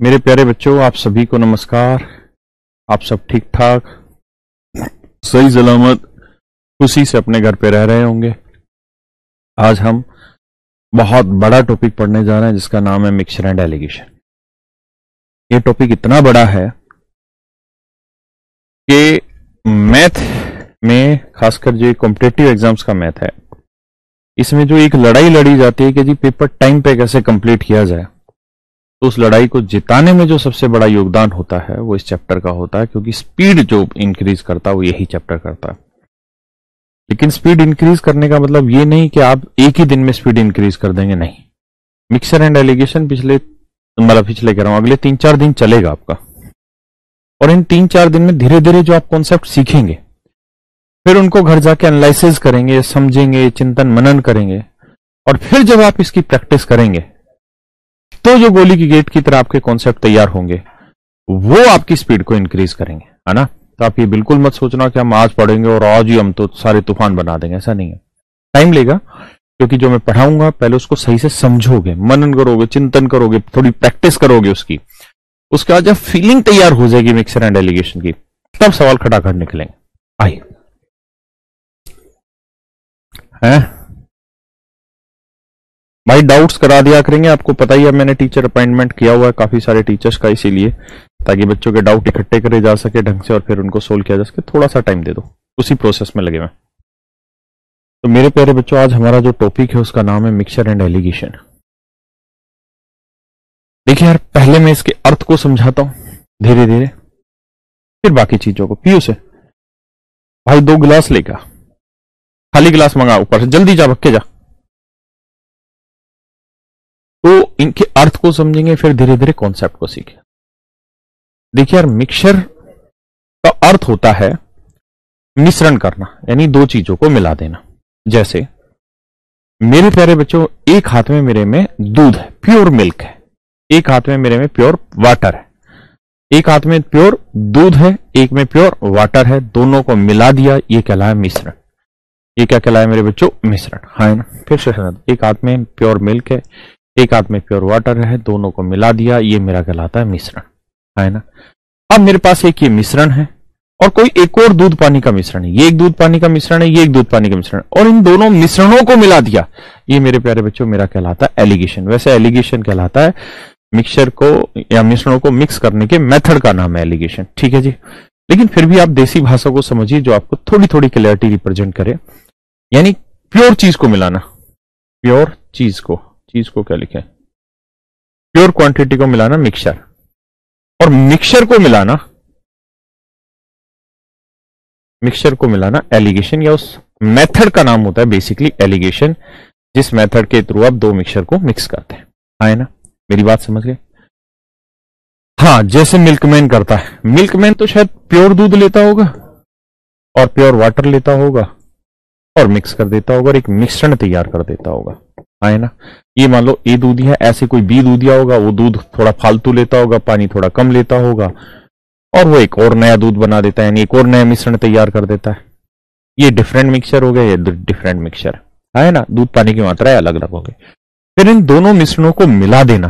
मेरे प्यारे बच्चों, आप सभी को नमस्कार। आप सब ठीक ठाक, सही सलामत, खुशी से अपने घर पे रह रहे होंगे। आज हम बहुत बड़ा टॉपिक पढ़ने जा रहे हैं जिसका नाम है मिक्सचर एंड एलिगेशन। ये टॉपिक इतना बड़ा है कि मैथ में, खासकर जो कॉम्पिटिटिव एग्जाम्स का मैथ है, इसमें जो एक लड़ाई लड़ी जाती है कि जी पेपर टाइम पे कैसे कंप्लीट किया जाए, तो उस लड़ाई को जिताने में जो सबसे बड़ा योगदान होता है वो इस चैप्टर का होता है, क्योंकि स्पीड जो इंक्रीज करता है वो यही चैप्टर करता है। लेकिन स्पीड इंक्रीज करने का मतलब ये नहीं कि आप एक ही दिन में स्पीड इंक्रीज कर देंगे, नहीं। मिक्सचर एंड एलिगेशन पिछले कह रहा हूं, अगले 3-4 दिन चलेगा आपका, और इन 3-4 दिन में धीरे धीरे जो आप कॉन्सेप्ट सीखेंगे, फिर उनको घर जाके एनालिसिस करेंगे, समझेंगे, चिंतन मनन करेंगे, और फिर जब आप इसकी प्रैक्टिस करेंगे तो जो गोली की गेट की तरह आपके कॉन्सेप्ट तैयार होंगे वो आपकी स्पीड को इंक्रीज करेंगे, है ना। तो आप ये बिल्कुल मत सोचना कि हम आज पढ़ेंगे और आज ही हम तो सारे तूफान बना देंगे, ऐसा नहीं है। टाइम लेगा, क्योंकि जो मैं पढ़ाऊंगा पहले उसको सही से समझोगे, मनन करोगे, चिंतन करोगे, थोड़ी प्रैक्टिस करोगे उसकी। उसके बाद जब फीलिंग तैयार हो जाएगी मिक्सचर एंड एलिगेशन की, तब सवाल खड़ा कर निकलेंगे। आइए, भाई डाउट्स करा दिया करेंगे। आपको पता ही है मैंने टीचर अपॉइंटमेंट किया हुआ है काफी सारे टीचर्स का, इसीलिए ताकि बच्चों के डाउट इकट्ठे करे जा सके ढंग से और फिर उनको सोल्व किया जा सके। थोड़ा सा टाइम दे दो, उसी प्रोसेस में लगे मैं। तो मेरे प्यारे बच्चों, आज हमारा जो टॉपिक है उसका नाम है मिक्सचर एंड एलिगेशन। देखिए यार, पहले मैं इसके अर्थ को समझाता हूं धीरे धीरे, फिर बाकी चीजों को। पीयू से भाई 2 गिलास लेगा, खाली गिलास मंगा ऊपर से, जल्दी जा, भक्के जा। तो इनके अर्थ को समझेंगे, फिर धीरे धीरे कॉन्सेप्ट को सीखें। देखिए यार, मिक्सचर का अर्थ होता है मिश्रण करना, यानी 2 चीजों को मिला देना। जैसे मेरे प्यारे बच्चों, एक हाथ में मेरे में दूध है, प्योर मिल्क है, एक हाथ में मेरे में प्योर वाटर है। एक हाथ में प्योर दूध है, एक में प्योर वाटर है, दोनों को मिला दिया, ये कहलाया मिश्रण। ये क्या कहलाया मेरे बच्चों? मिश्रण, है ना। फिर से एक हाथ में प्योर मिल्क है, एक हाथ में प्योर वाटर है, दोनों को मिला दिया, ये मेरा कहलाता है मिश्रण, है ना। अब मेरे पास एक ये मिश्रण है और कोई एक और दूध पानी का मिश्रण है, ये एक दूध पानी का मिश्रण है, ये एक दूध पानी का मिश्रण, और इन दोनों मिश्रणों को मिला दिया, ये मेरे प्यारे बच्चों मेरा कहलाता है एलिगेशन। वैसे एलिगेशन कहलाता है मिक्सचर को या मिश्रणों को मिक्स करने के मेथड का नाम है एलिगेशन, ठीक है जी। लेकिन फिर भी आप देसी भाषा को समझिए जो आपको थोड़ी थोड़ी क्लैरिटी रिप्रेजेंट करे, यानी प्योर चीज को मिलाना। प्योर चीज को क्या लिखे? प्योर क्वांटिटी को मिलाना मिक्सचर, और मिक्सचर को मिलाना एलिगेशन, या उस मेथड का नाम होता है बेसिकली एलिगेशन, जिस मेथड के थ्रू आप 2 मिक्सचर को मिक्स करते हैं, है ना। मेरी बात समझ गए? हाँ, जैसे मिल्कमैन करता है। मिल्कमैन तो शायद प्योर दूध लेता होगा और प्योर वाटर लेता होगा और मिक्स कर देता होगा और एक मिश्रण तैयार कर देता होगा, है ना। ये मान लो ए दूधिया, ऐसे कोई बी दूधिया होगा, वो दूध थोड़ा फालतू लेता होगा, पानी थोड़ा कम लेता होगा, और वो एक और नया दूध बना देता है, यानी एक और नया मिश्रण तैयार कर देता है। ये डिफरेंट मिक्सचर हो गया, ये डिफरेंट मिक्सचर, है ना। दूध पानी की मात्रा अलग अलग हो गई। फिर इन दोनों मिश्रणों को मिला देना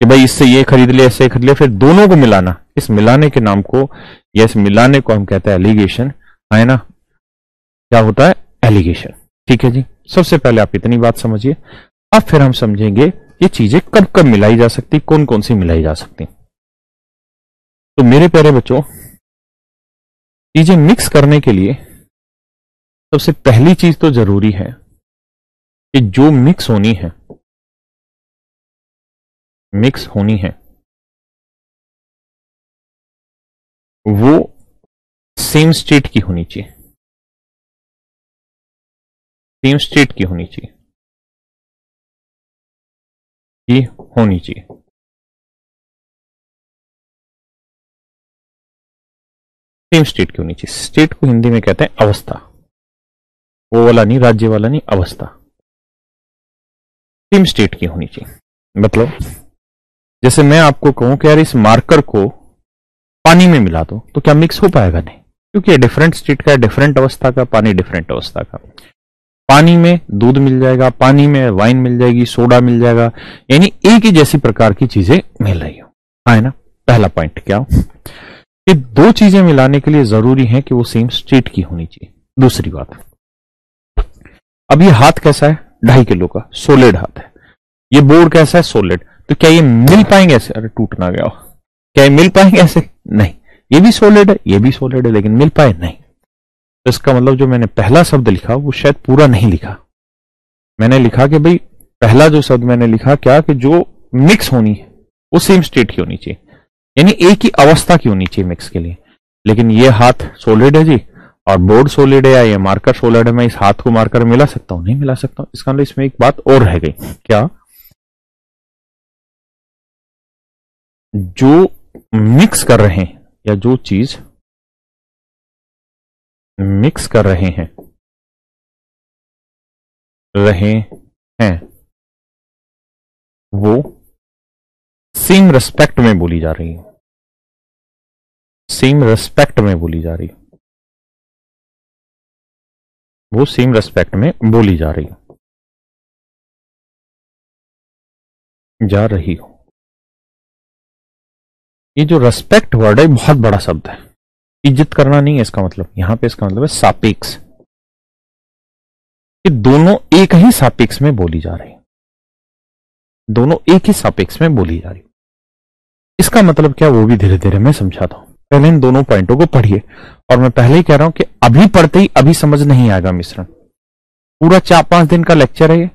कि भाई इससे ये खरीद ले, इससे खरीद ले, फिर दोनों को मिलाना। इस मिलाने के नाम को, या इस मिलाने को हम कहते हैं एलिगेशन, है ना। क्या होता है? एलिगेशन, ठीक है जी। सबसे पहले आप इतनी बात समझिए, अब फिर हम समझेंगे ये चीजें कब कब मिलाई जा सकती, कौन कौन सी मिलाई जा सकती। तो मेरे प्यारे बच्चों, चीजें मिक्स करने के लिए सबसे पहली चीज तो जरूरी है कि जो मिक्स होनी है वो सेम स्टेट की होनी चाहिए, सेम स्टेट की होनी चाहिए, ये होनी चाहिए। सेम स्टेट की होनी चाहिए। स्टेट को हिंदी में कहते हैं अवस्था, वो वाला नहीं, राज्य वाला नहीं, अवस्था। सेम स्टेट की होनी चाहिए। मतलब जैसे मैं आपको कहूं कि यार इस मार्कर को पानी में मिला दो, तो क्या मिक्स हो पाएगा? नहीं, क्योंकि डिफरेंट स्टेट का, डिफरेंट अवस्था का, पानी डिफरेंट अवस्था का। पानी में दूध मिल जाएगा, पानी में वाइन मिल जाएगी, सोडा मिल जाएगा, यानी एक ही जैसी प्रकार की चीजें मिल रही हो, हाँ है ना। पहला पॉइंट क्या कि दो चीजें मिलाने के लिए जरूरी है कि वो सेम स्टेट की होनी चाहिए। दूसरी बात, अब ये हाथ कैसा है, 2.5 किलो का सोलिड हाथ है, ये बोर्ड कैसा है, सोलिड, तो क्या ये मिल पाएंगे ऐसे? अरे टूट ना गया हो, क्या ये मिल पाएंगे ऐसे? नहीं। ये भी सॉलिड है, ये भी सॉलिड है, लेकिन मिल पाए नहीं। तो इसका मतलब जो मैंने पहला शब्द लिखा वो शायद पूरा नहीं लिखा। मैंने लिखा कि भाई पहला जो शब्द मैंने लिखा क्या, कि जो मिक्स होनी है वो सेम स्टेट की होनी चाहिए, यानी एक ही अवस्था की होनी चाहिए मिक्स के लिए। लेकिन ये हाथ सॉलिड है जी और बोर्ड सॉलिड है, या ये मार्कर सॉलिड है, मैं इस हाथ को मार्कर मिला सकता हूं? नहीं मिला सकता हूं। इसका मतलब इसमें एक बात और रह गई, क्या? जो मिक्स कर रहे हैं या जो चीज मिक्स कर रहे हैं वो सेम रेस्पेक्ट में बोली जा रही है, सेम रेस्पेक्ट में बोली जा रही है, वो सेम रेस्पेक्ट में बोली जा रही हो। ये जो रेस्पेक्ट वर्ड है बहुत बड़ा शब्द है, इज्जत करना नहीं है इसका मतलब। यहां पे इसका मतलब है सापेक्ष, कि दोनों एक ही सापेक्ष में बोली जा रही है, दोनों एक ही सापेक्ष में बोली जा रही है। इसका मतलब क्या, वो भी धीरे धीरे मैं समझाता हूं। पहले इन दोनों पॉइंटों को पढ़िए, और मैं पहले ही कह रहा हूं कि अभी पढ़ते ही अभी समझ नहीं आएगा मिश्रण। पूरा 4-5 दिन का लेक्चर है ये,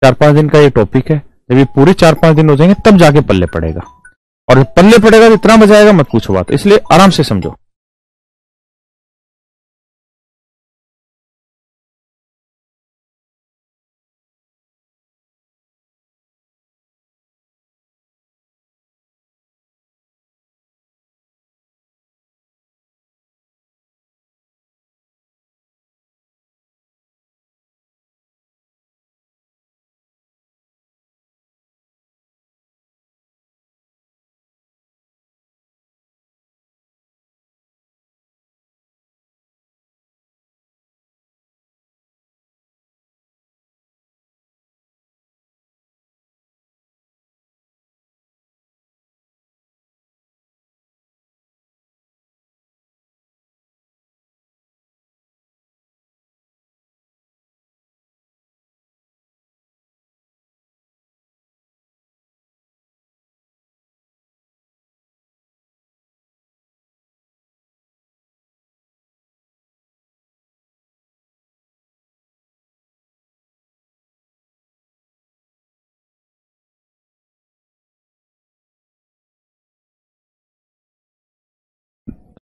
4-5 दिन का ये टॉपिक है। जब ये पूरे 4-5 दिन हो जाएंगे तब जाके पल्ले पड़ेगा, और पल्ले पड़ेगा तो इतना मजा आएगा मत पूछो बात। इसलिए आराम से समझो।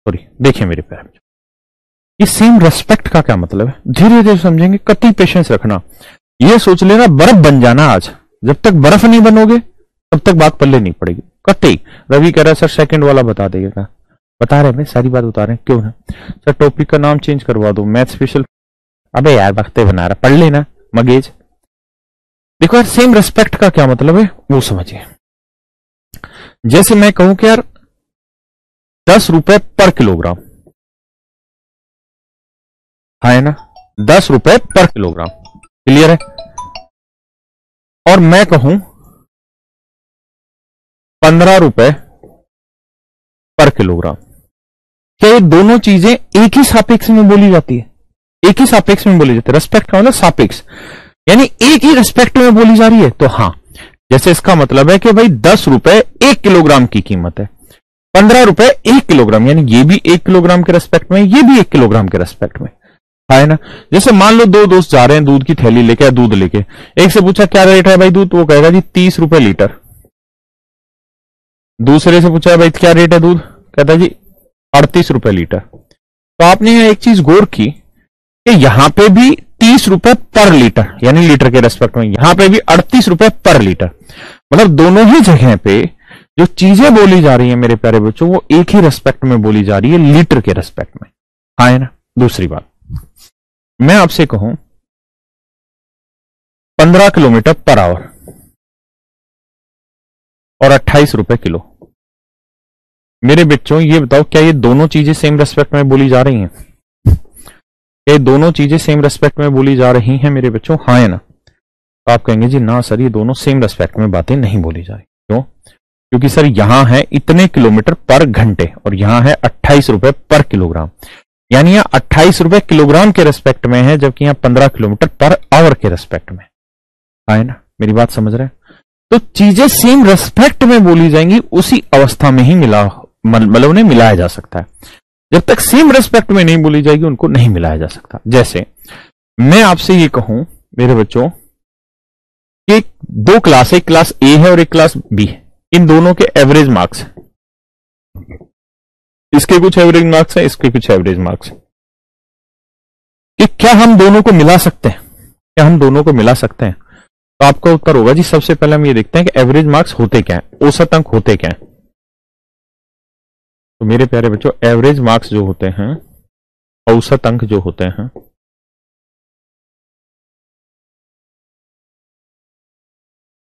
सॉरी, देखिए मेरे पैर, ये सेम रेस्पेक्ट का क्या मतलब है, धीरे धीरे समझेंगे। कति पेशेंस रखना। ये सोच लेना बर्फ बन जाना आज, जब तक बर्फ नहीं बनोगे तब तक बात पल्ले नहीं पड़ेगी। कति रवि कह रहा है सर सेकंड वाला बता देगा, बता रहे हैं सारी बात बता रहे हैं, क्यों ना सर टॉपिक का नाम चेंज करवा दो, मैथ स्पेशल। अबे यार वक्ते बना रहा, पढ़ लेना मगेज। देखो यार सेम रेस्पेक्ट का क्या मतलब है वो समझिए। जैसे मैं कहूं कि यार 10 रुपए पर किलोग्राम, है ना, 10 रुपए पर किलोग्राम, क्लियर है। और मैं कहूं 15 रुपए पर किलोग्राम, क्या ये दोनों चीजें एक ही सापेक्ष में बोली जाती है? एक ही सापेक्ष में बोली जाती है। रेस्पेक्ट का मतलब सापेक्ष, यानी एक ही रेस्पेक्ट में बोली जा रही है। तो हां, जैसे इसका मतलब है कि भाई 10 रुपए 1 किलोग्राम की कीमत है, 15 रुपए 1 किलोग्राम, यानी ये भी 1 किलोग्राम के रेस्पेक्ट में, ये भी 1 किलोग्राम के रेस्पेक्ट में, है ना। जैसे मान लो दो दोस्त जा रहे हैं दूध की थैली लेके, दूध लेके, एक से पूछा क्या रेट है भाई दूध, वो कहेगा जी 30 रुपए लीटर। दूसरे से पूछा भाई क्या रेट है दूध, कहता जी 38 रुपए लीटर। तो आपने यहां एक चीज गौर की कि यहां पे भी 30 रुपए पर लीटर, यानी लीटर के रेस्पेक्ट में, यहां पे भी 38 रुपए पर लीटर। मतलब दोनों ही जगह पे जो चीजें बोली जा रही है मेरे प्यारे बच्चों, वो एक ही रेस्पेक्ट में बोली जा रही है, लीटर के रेस्पेक्ट में, है ना। दूसरी बात, मैं आपसे कहूं 15 किलोमीटर पर आवर और 28 रुपए किलो, मेरे बच्चों ये बताओ क्या ये दोनों चीजें सेम रेस्पेक्ट में बोली जा रही हैं? ये दोनों चीजें सेम रेस्पेक्ट में बोली जा रही हैं मेरे बच्चों, हाँ है ना। तो आप कहेंगे जी ना सर ये दोनों सेम रेस्पेक्ट में बातें नहीं बोली जा रही, क्यों? क्योंकि सर यहां है इतने किलोमीटर पर घंटे और यहां है 28 रुपए पर किलोग्राम, यानी यहां 28 रुपए किलोग्राम के रेस्पेक्ट में है, जबकि यहां 15 किलोमीटर पर आवर के रेस्पेक्ट में है ना। मेरी बात समझ रहे हैं? तो चीजें सेम रेस्पेक्ट में बोली जाएंगी, उसी अवस्था में ही मतलब उन्हें मिलाया जा सकता है। जब तक सेम रेस्पेक्ट में नहीं बोली जाएगी उनको नहीं मिलाया जा सकता। जैसे मैं आपसे ये कहूं मेरे बच्चों कि दो क्लास है, एक क्लास ए है और एक क्लास बी है, इन दोनों के एवरेज मार्क्स है, इसके कुछ एवरेज मार्क्स है, इसके कुछ एवरेज मार्क्स है, कि क्या हम दोनों को मिला सकते हैं? क्या हम दोनों को मिला सकते हैं? तो आपका उत्तर होगा जी, सबसे पहले हम ये देखते हैं कि एवरेज मार्क्स होते क्या है, औसत अंक होते क्या है। तो मेरे प्यारे बच्चों, एवरेज मार्क्स जो होते हैं, औसत अंक जो होते हैं,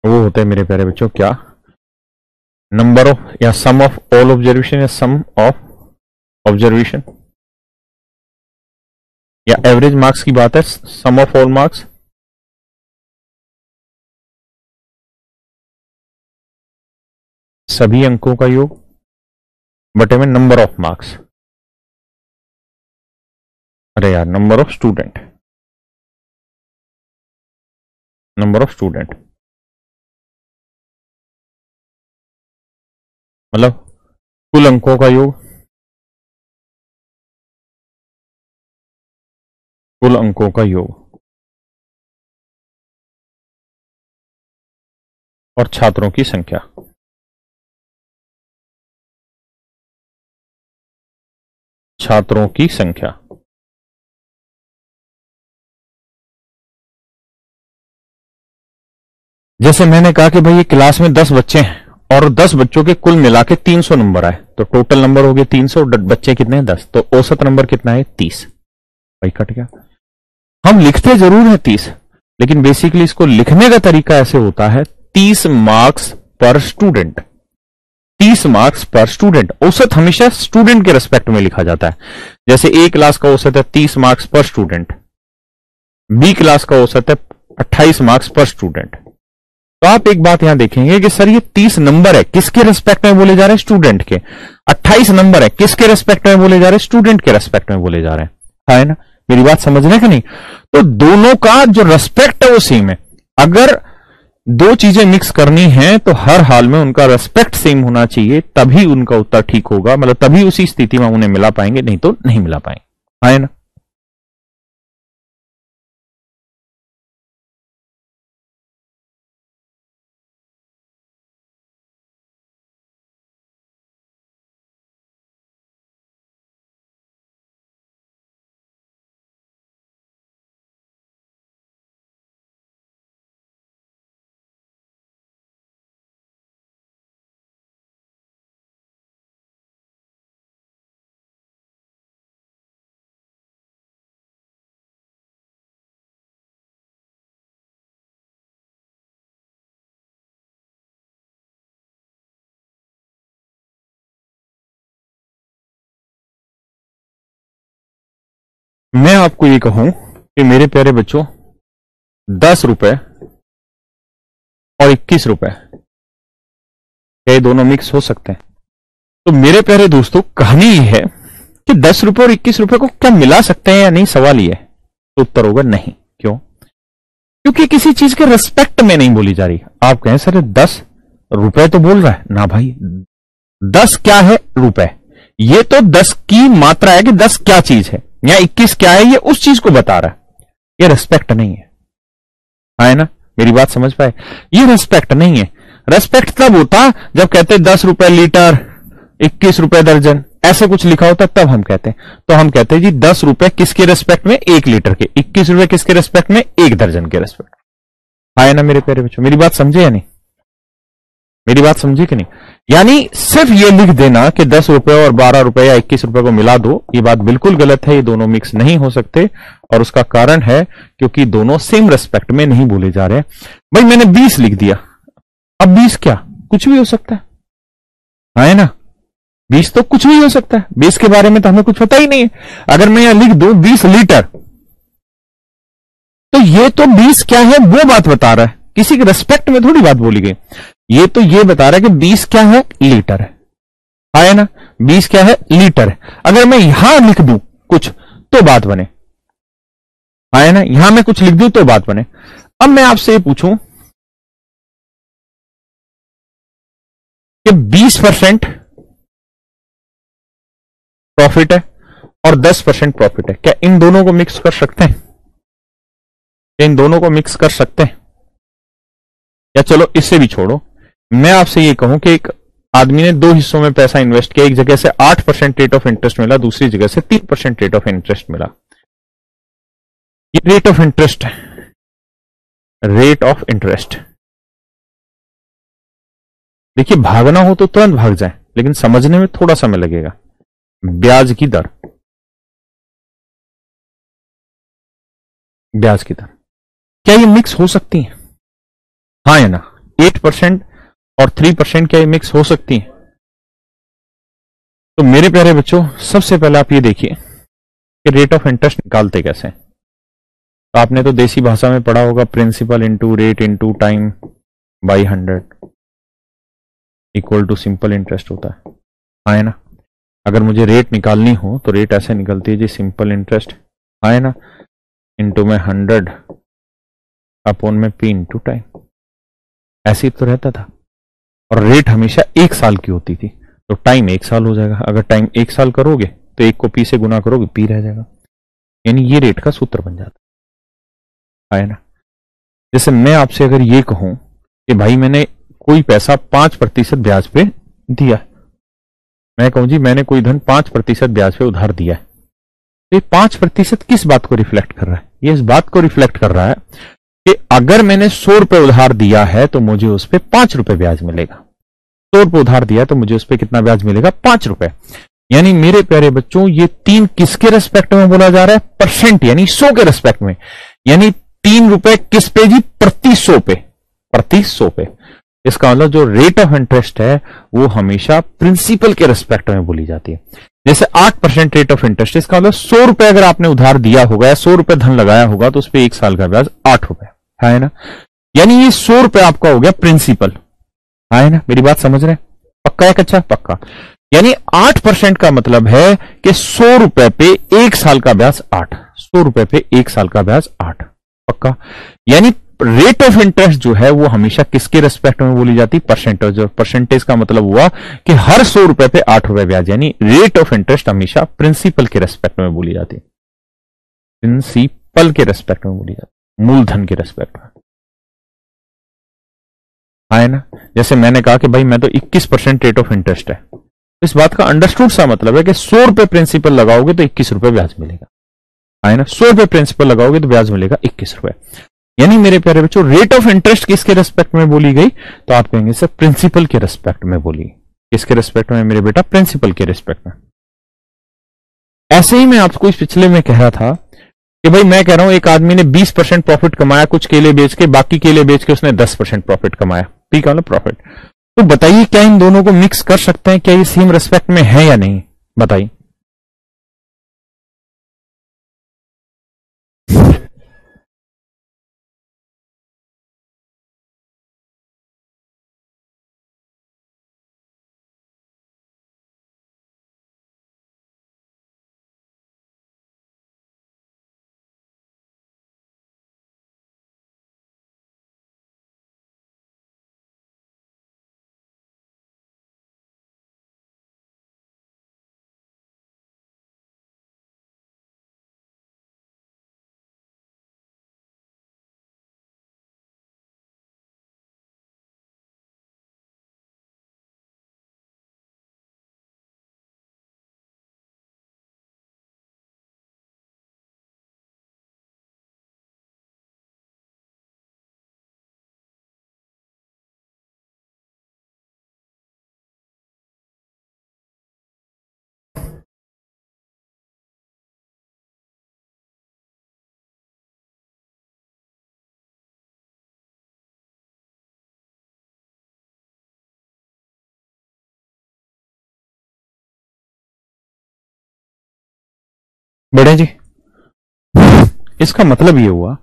वो होते हैं मेरे प्यारे बच्चों क्या? नंबर ऑफ या सम ऑफ ऑल ऑब्जर्वेशन या सम ऑफ ऑब्जर्वेशन, या एवरेज मार्क्स की बात है सम ऑफ ऑल मार्क्स, सभी अंकों का योग बटे में नंबर ऑफ मार्क्स, अरे यार number of student, number of student मतलब कुल अंकों का योग, कुल अंकों का योग और छात्रों की संख्या, छात्रों की संख्या। जैसे मैंने कहा कि भाई ये क्लास में 10 बच्चे हैं और 10 बच्चों के कुल मिला के 300 नंबर आए, तो टोटल नंबर हो गए 300, बच्चे कितने हैं 10, तो औसत नंबर कितना है 30। भाई कट गया। हम लिखते जरूर है 30, लेकिन बेसिकली इसको लिखने का तरीका ऐसे होता है 30 मार्क्स पर स्टूडेंट, 30 मार्क्स पर स्टूडेंट। औसत हमेशा स्टूडेंट के रेस्पेक्ट में लिखा जाता है। जैसे ए क्लास का औसत है 30 मार्क्स पर स्टूडेंट, बी क्लास का औसत है 28 मार्क्स पर स्टूडेंट। तो आप एक बात यहां देखेंगे कि सर ये 30 नंबर है, किसके रेस्पेक्ट में बोले जा रहे हैं? स्टूडेंट के। 28 नंबर है, किसके रेस्पेक्ट में बोले जा रहे हैं? स्टूडेंट के रेस्पेक्ट में बोले जा रहे हैं, है ना। मेरी बात समझ रहे हैं कि नहीं? तो दोनों का जो रेस्पेक्ट है वो सेम है। अगर दो चीजें मिक्स करनी है तो हर हाल में उनका रेस्पेक्ट सेम होना चाहिए, तभी उनका उत्तर ठीक होगा, मतलब तभी उसी स्थिति में उन्हें मिला पाएंगे, नहीं तो नहीं मिला पाएंगे, है ना। मैं आपको ये कहूं कि मेरे प्यारे बच्चों 10 रुपए और 21 रुपए ये दोनों मिक्स हो सकते हैं। तो मेरे प्यारे दोस्तों कहानी ये है कि 10 रुपए और 21 रुपए को क्या मिला सकते हैं या नहीं, सवाल ये है। तो उत्तर होगा नहीं। क्यों? क्योंकि किसी चीज के रेस्पेक्ट में नहीं बोली जा रही। आप कहें सर 10 रुपए तो बोल रहा है ना भाई, 10 क्या है रुपए, ये तो 10 की मात्रा है कि 10 क्या चीज है, या 21 क्या है ये उस चीज को बता रहा है। ये रेस्पेक्ट नहीं है ना। मेरी बात समझ पाए? ये रेस्पेक्ट नहीं है। रेस्पेक्ट तब होता जब कहते 10 रुपए लीटर, 21 रुपए दर्जन, ऐसे कुछ लिखा होता तब हम कहते हैं। तो हम कहते हैं जी 10 रुपए किसके रेस्पेक्ट में? 1 लीटर के। 21 रुपए किसके रेस्पेक्ट में? 1 दर्जन के रेस्पेक्ट। है ना मेरे प्यारे बच्चों? मेरी बात समझे या नहीं? मेरी बात समझी कि नहीं? यानी सिर्फ ये लिख देना कि 10 रुपए और 12 रुपए या 21 रुपए को मिला दो, ये बात बिल्कुल गलत है। ये दोनों मिक्स नहीं हो सकते और उसका कारण है क्योंकि दोनों सेम रेस्पेक्ट में नहीं बोले जा रहे। भाई मैंने 20 लिख दिया, अब 20 क्या? कुछ भी हो सकता है ना। 20 तो कुछ भी हो सकता है, 20 के बारे में तो हमें कुछ पता ही नहीं है। अगर मैं यहां लिख दूं 20 लीटर, तो ये तो 20 क्या है वो बात बता रहा है, किसी के रेस्पेक्ट में थोड़ी बात बोली गई। ये तो ये बता रहा है कि 20 क्या है, लीटर है ना, 20 क्या है, लीटर है। अगर मैं यहां लिख दूं कुछ तो बात बने, है ना, यहां मैं कुछ लिख दूं तो बात बने। अब मैं आपसे ये पूछूं कि 20% प्रॉफिट है और 10% प्रॉफिट है, क्या इन दोनों को मिक्स कर सकते हैं? क्या इन दोनों को मिक्स कर सकते हैं? या चलो इससे भी छोड़ो, मैं आपसे ये कहूं कि एक आदमी ने दो हिस्सों में पैसा इन्वेस्ट किया, एक जगह से 8% रेट ऑफ इंटरेस्ट मिला, दूसरी जगह से 3% रेट ऑफ इंटरेस्ट मिला। ये रेट ऑफ इंटरेस्ट है, रेट ऑफ इंटरेस्ट। देखिए, भागना हो तो तुरंत भाग जाए, लेकिन समझने में थोड़ा समय लगेगा। ब्याज की दर, ब्याज की दर, क्या ये मिक्स हो सकती है? हाँ या ना? 8% और 3% क्या ये मिक्स हो सकती है? तो मेरे प्यारे बच्चों, सबसे पहले आप ये देखिए कि रेट ऑफ इंटरेस्ट निकालते कैसे हैं। तो आपने तो देसी भाषा में पढ़ा होगा, principal into rate into time by 100 equal to simple interest होता है, हाँ है ना। अगर मुझे रेट निकालनी हो तो रेट ऐसे निकलती है जी, सिंपल इंटरेस्ट, हाँ है ना, इंटू में 100 अपॉन में पी इंटू टाइम। ऐसे ही तो रहता था, और रेट हमेशा 1 साल की होती थी, तो टाइम 1 साल हो जाएगा। अगर टाइम 1 साल करोगे तो 1 को पी से गुना करोगे, पी रह जाएगा, यानी ये रेट का सूत्र बन जाता है ना। जैसे मैं आपसे अगर ये कहूं कि भाई मैंने कोई पैसा 5% ब्याज पे दिया, मैं कहूं जी मैंने कोई धन 5% ब्याज पे उधार दिया है, तो ये 5% किस बात को रिफ्लेक्ट कर रहा है? ये इस बात को रिफ्लेक्ट कर रहा है कि अगर मैंने 100 रुपए उधार दिया है तो मुझे उस पर 5 रुपए ब्याज मिलेगा। 100 रुपए उधार दिया तो मुझे उस पर कितना ब्याज मिलेगा? 5 रुपए। यानी मेरे प्यारे बच्चों, ये 3 किसके रेस्पेक्ट में बोला जा रहा है? परसेंट, यानी 100 के रेस्पेक्ट में। यानी 3 रुपए किस पे जी? प्रति 100 पे, प्रति 100 पे। इसका मतलब जो रेट ऑफ इंटरेस्ट है वो हमेशा प्रिंसिपल के रेस्पेक्ट में बोली जाती है। जैसे 8% रेट ऑफ इंटरेस्ट, इसका मतलब 100 रुपए अगर आपने उधार दिया होगा या 100 रुपए धन लगाया होगा तो उस पर 1 साल का ब्याज 8 रुपए, है ना। यानी ये 100 रुपए आपका हो गया प्रिंसिपल, है ना। मेरी बात समझ रहे हैं? पक्का है कच्चा? पक्का। यानी 8% का मतलब है कि 100 रुपए पे 1 साल का ब्याज 8, 100 रुपए पे 1 साल का ब्याज 8, पक्का। यानी रेट ऑफ इंटरेस्ट जो है वो हमेशा किसके रेस्पेक्ट में बोली जाती? परसेंटेज। और परसेंटेज का मतलब हुआ कि हर 100 रुपए पे 8 रुपए ब्याज, यानी रेट ऑफ इंटरेस्ट हमेशा प्रिंसिपल के रेस्पेक्ट में बोली जाती है, प्रिंसिपल के रेस्पेक्ट में बोली जाती है, मूलधन के रेस्पेक्ट में, है ना। जैसे मैंने कहा कि भाई मैं तो 21% रेट ऑफ इंटरेस्ट है, इस बात का अंडरस्टूड सा मतलब है कि 100 रुपए प्रिंसिपल लगाओगे तो 21 रुपए ब्याज मिलेगा, है ना। 100 रुपए प्रिंसिपल लगाओगे तो ब्याज मिलेगा 21 रुपए। यानी मेरे प्यारे बच्चों, रेट ऑफ इंटरेस्ट किसके रेस्पेक्ट में बोली गई? तो आप कहेंगे सर प्रिंसिपल के रेस्पेक्ट में बोली। किसके रेस्पेक्ट में मेरे बेटा? प्रिंसिपल के रेस्पेक्ट में। ऐसे ही मैं आपको इस पिछले में कह रहा था कि भाई मैं कह रहा हूं एक आदमी ने 20% प्रॉफिट कमाया कुछ केले बेच के, बाकी केले बेच के उसने 10% प्रॉफिट कमाया, ठीक है ना, प्रॉफिट। तो बताइए क्या इन दोनों को मिक्स कर सकते हैं? क्या ये सेम रेस्पेक्ट में है या नहीं? बताइए। बढ़े जी, इसका मतलब ये हुआ।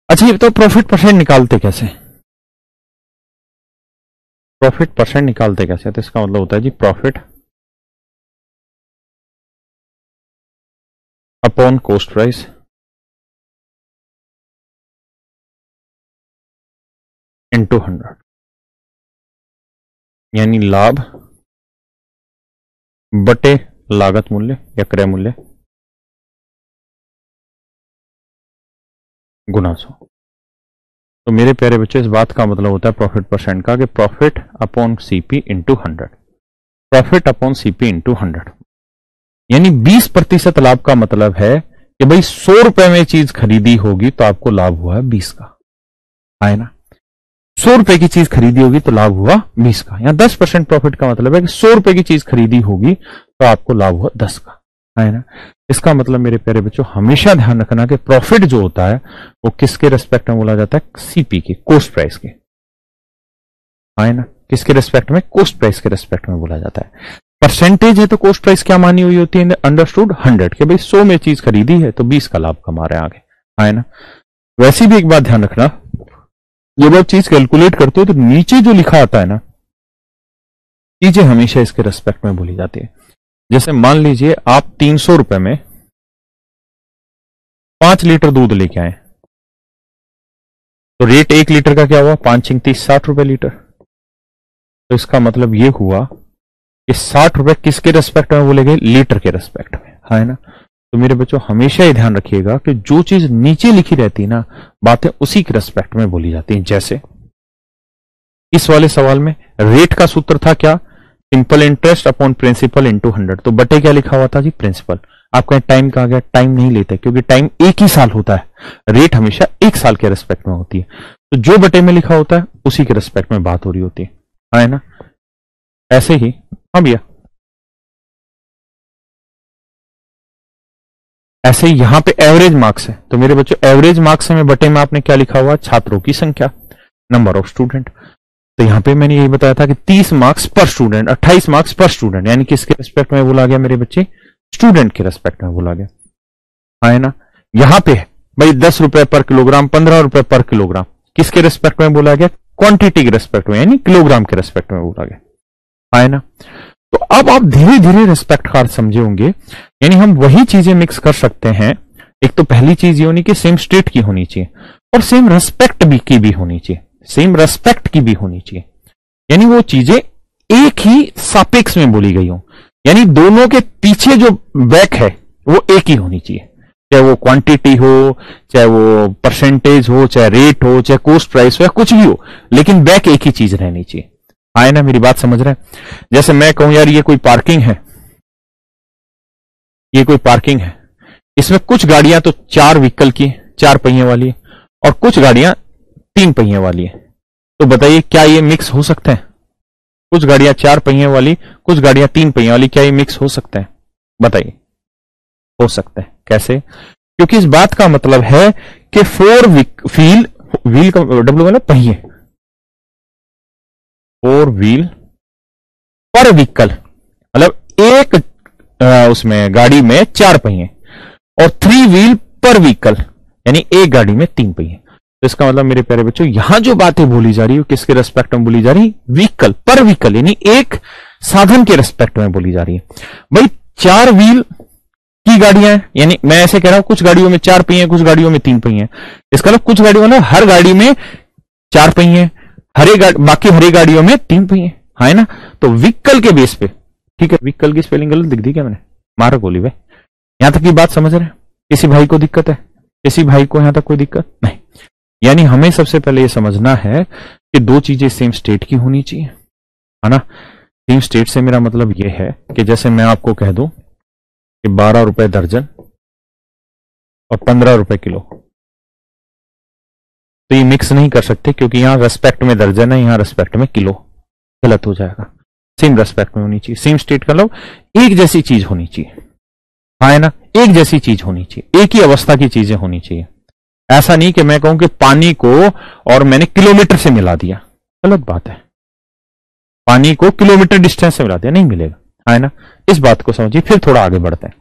अच्छा, ये तो प्रॉफिट परसेंट निकालते कैसे? प्रॉफिट परसेंट निकालते कैसे, तो इसका मतलब होता है जी profit upon cost price into 100, यानी लाभ बटे लागत मूल्य या क्रय मूल्य गुना 100। तो मेरे प्यारे बच्चों, इस बात का मतलब होता है प्रॉफिट परसेंट का कि profit upon CP into 100, profit upon CP into 100, यानी 20% लाभ का मतलब है कि भाई 100 रुपए में चीज खरीदी होगी तो आपको लाभ हुआ 20 का, है ना। 100 रुपए की चीज खरीदी होगी तो लाभ हुआ 20 का। यहां 10% प्रॉफिट का मतलब है कि 100 रुपए की चीज खरीदी होगी तो आपको लाभ हुआ 10 का, है ना। इसका मतलब मेरे प्यारे बच्चों हमेशा ध्यान रखना कि प्रॉफिट जो होता है वो किसके रेस्पेक्ट में बोला जाता है, सीपी के, कॉस्ट प्राइस के, है ना। किसके रेस्पेक्ट में, कॉस्ट प्राइस के रेस्पेक्ट में बोला जाता है। परसेंटेज है तो कॉस्ट प्राइस क्या मानी हुई होती है, अंडरस्टूड 100, कि भाई 100 में चीज खरीदी है तो 20 का लाभ कमा रहे हैं आगे, है ना। वैसे भी एक बात ध्यान रखना, जब आप चीज कैलकुलेट करते हो तो नीचे जो लिखा आता है ना, चीजें हमेशा इसके रेस्पेक्ट में बोली जाती है। जैसे मान लीजिए आप 300 रुपए में 5 लीटर दूध लेके आए, तो रेट 1 लीटर का क्या हुआ, 5×30 = 60 रुपए लीटर। तो इसका मतलब यह हुआ कि 60 रुपए किसके रेस्पेक्ट में बोले गए, लीटर के रेस्पेक्ट में, है ना। तो मेरे बच्चों हमेशा ही ध्यान रखिएगा कि जो चीज नीचे लिखी रहती है ना, बातें उसी के रेस्पेक्ट में बोली जाती हैं। जैसे इस वाले सवाल में रेट का सूत्र था क्या, simple interest upon principal into 100, तो बटे क्या लिखा हुआ था जी, प्रिंसिपल। आपका टाइम कहा गया, टाइम नहीं लेते क्योंकि टाइम एक ही साल होता है, रेट हमेशा 1 साल के रेस्पेक्ट में होती है। तो जो बटे में लिखा होता है उसी के रेस्पेक्ट में बात हो रही होती है ना। ऐसे ही हाँ भैया, ऐसे ही यहां पे एवरेज मार्क्स है, तो मेरे बच्चों एवरेज मार्क्स में बटे में आपने क्या लिखा हुआ, छात्रों की संख्या, नंबर ऑफ स्टूडेंट। तो यहां पे मैंने यही बताया था कि 30 मार्क्स पर स्टूडेंट, 28 मार्क्स पर स्टूडेंट, यानी किसके रेस्पेक्ट में बोला गया मेरे बच्चे, स्टूडेंट के रेस्पेक्ट में बोला गया, है ना। यहां पे भाई 10 रुपए पर किलोग्राम, 15 रुपए पर किलोग्राम, किसके रेस्पेक्ट में बोला गया, क्वांटिटी के रेस्पेक्ट में, यानी किलोग्राम के रेस्पेक्ट में बोला गया, है ना। तो अब आप धीरे धीरे रेस्पेक्ट का अर्थ समझे होंगे, यानी हम वही चीजें मिक्स कर सकते हैं। एक तो पहली चीज ये होनी कि सेम स्टेट की होनी चाहिए और सेम रेस्पेक्ट भी की भी होनी चाहिए, सेम रेस्पेक्ट की भी होनी चाहिए, यानी वो चीजें एक ही सापेक्ष में बोली गई हो, यानी दोनों के पीछे जो बैक है वो एक ही होनी चाहिए, चाहे वो क्वांटिटी हो, चाहे वो परसेंटेज हो, चाहे रेट हो, चाहे कॉस्ट प्राइस हो, या कुछ भी हो, लेकिन बैक एक ही चीज रहनी चाहिए, आए ना। मेरी बात समझ रहे हैं। जैसे मैं कहूं यार ये कोई पार्किंग है, ये कोई पार्किंग है, इसमें कुछ गाड़ियां तो 4 व्हीकल की, 4 पहिए वाली है, और कुछ गाड़ियां 3 पहिए वाली है। तो बताइए क्या ये मिक्स हो सकते हैं, कुछ गाड़ियां 4 पहिए वाली, कुछ गाड़ियां 3 पहिए वाली, क्या ये मिक्स हो सकते हैं, बताइए। हो सकते हैं, कैसे, क्योंकि इस बात का मतलब है कि 4 व्हील, व्हील का डब्ल्यू मतलब पहिए, 4 व्हील पर व्हीकल, मतलब एक उसमें गाड़ी में 4 पहिए, और 3 व्हील पर व्हीकल, यानी एक गाड़ी में 3 पहिए। तो इसका मतलब मेरे प्यारे बच्चों यहां जो बातें बोली जा रही है किसके रेस्पेक्ट में बोली जा रही है, व्हीकल पर व्हीकल, यानी एक साधन के रेस्पेक्ट में बोली जा रही है। भाई 4 व्हील की गाड़ियां हैं, यानी मैं ऐसे कह रहा हूं कुछ गाड़ियों में 4 पहिए, कुछ गाड़ियों में 3 पहिए, इसका मतलब कुछ गाड़ियों में हर गाड़ी में 4 पहिए, बाकी हरी गाड़ियों में 3 पहिए, है ना। तो व्हीकल के बेस पे, ठीक है, व्हीकल की स्पेलिंग गलत दिख दी क्या मैंने, मारा गोली भाई। यहां तक की बात समझ रहे हैं, किसी भाई को दिक्कत है, किसी भाई को यहां तक कोई दिक्कत नहीं। यानी हमें सबसे पहले यह समझना है कि दो चीजें सेम स्टेट की होनी चाहिए, है ना। सेम स्टेट से मेरा मतलब यह है कि जैसे मैं आपको कह दूं कि 12 रुपए दर्जन और 15 रुपए किलो, तो ये मिक्स नहीं कर सकते क्योंकि यहां रेस्पेक्ट में दर्जन है, यहां रेस्पेक्ट में किलो, गलत हो जाएगा। सेम रेस्पेक्ट में होनी चाहिए, सेम स्टेट का मतलब एक जैसी चीज होनी चाहिए, हाँ है ना, एक जैसी चीज होनी चाहिए, एक ही अवस्था की चीजें होनी चाहिए। ऐसा नहीं कि मैं कहूं कि पानी को और मैंने किलोमीटर से मिला दिया, गलत बात है। पानी को किलोमीटर डिस्टेंस से मिला दिया, नहीं मिलेगा, है ना। इस बात को समझिए, फिर थोड़ा आगे बढ़ते हैं।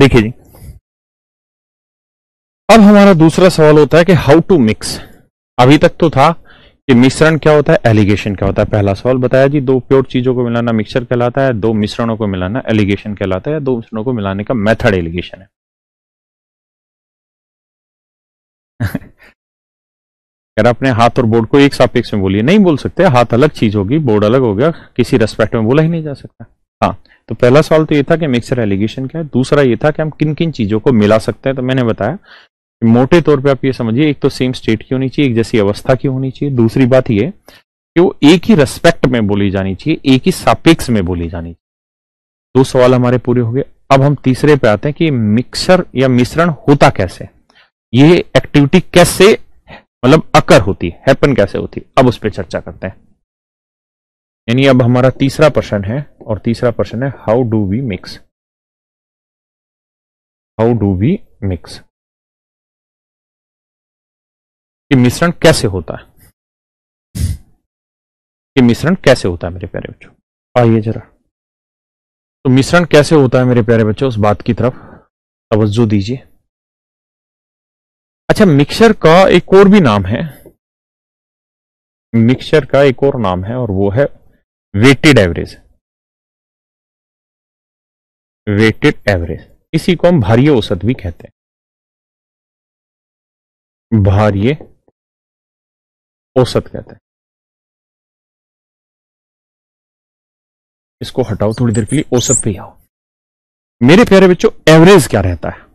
देखिए जी, अब हमारा दूसरा सवाल होता है कि हाउ टू मिक्स। अभी तक तो था कि मिश्रण क्या होता है, एलिगेशन क्या होता है। पहला सवाल बताया जी, दो प्योर चीजों को मिलाना मिक्सचर कहलाता है, दो मिश्रणों को मिलाना एलिगेशन कहलाता है, दो मिश्रणों को मिलाने का मेथड एलिगेशन है। अगर अपने हाथ और बोर्ड को एक सापेक्ष में बोलिए, नहीं बोल सकते, हाथ अलग चीज होगी, बोर्ड अलग हो गया, किसी रेस्पेक्ट में बोला ही नहीं जा सकता। हाँ, तो पहला सवाल तो ये था कि मिक्सचर एलिगेशन क्या है। दूसरा ये था कि हम किन किन चीजों को मिला सकते हैं। तो मैंने बताया कि मोटे तौर पे आप ये समझिए, एक तो सेम स्टेट की होनी चाहिए, एक जैसी अवस्था की होनी चाहिए। दूसरी बात ये कि वो एक ही रेस्पेक्ट में बोली जानी चाहिए, एक ही सापेक्ष में बोली जानी चाहिए। दो सवाल हमारे पूरे हो गए। अब हम तीसरे पे आते हैं कि मिक्सर या मिश्रण होता कैसे, ये एक्टिविटी कैसे मतलब अकर होती है, हैपन कैसे होती है। अब उस पर चर्चा करते हैं। यानी अब हमारा तीसरा प्रश्न है, और तीसरा प्रश्न है how do we mix. How do we mix, कि मिश्रण कैसे होता है, कि मिश्रण कैसे होता है मेरे प्यारे बच्चों। आइए जरा, तो मिश्रण कैसे होता है मेरे प्यारे बच्चों, उस बात की तरफ तवज्जो दीजिए। अच्छा, मिक्सचर का एक और भी नाम है, मिक्सचर का एक और नाम है, और वो है वेटेड एवरेज। वेटेड एवरेज, इसी को हम भारीय औसत भी कहते हैं, भारीय औसत कहते हैं। इसको हटाओ थोड़ी देर के लिए, औसत पे आओ। मेरे प्यारे बच्चों, एवरेज क्या रहता है,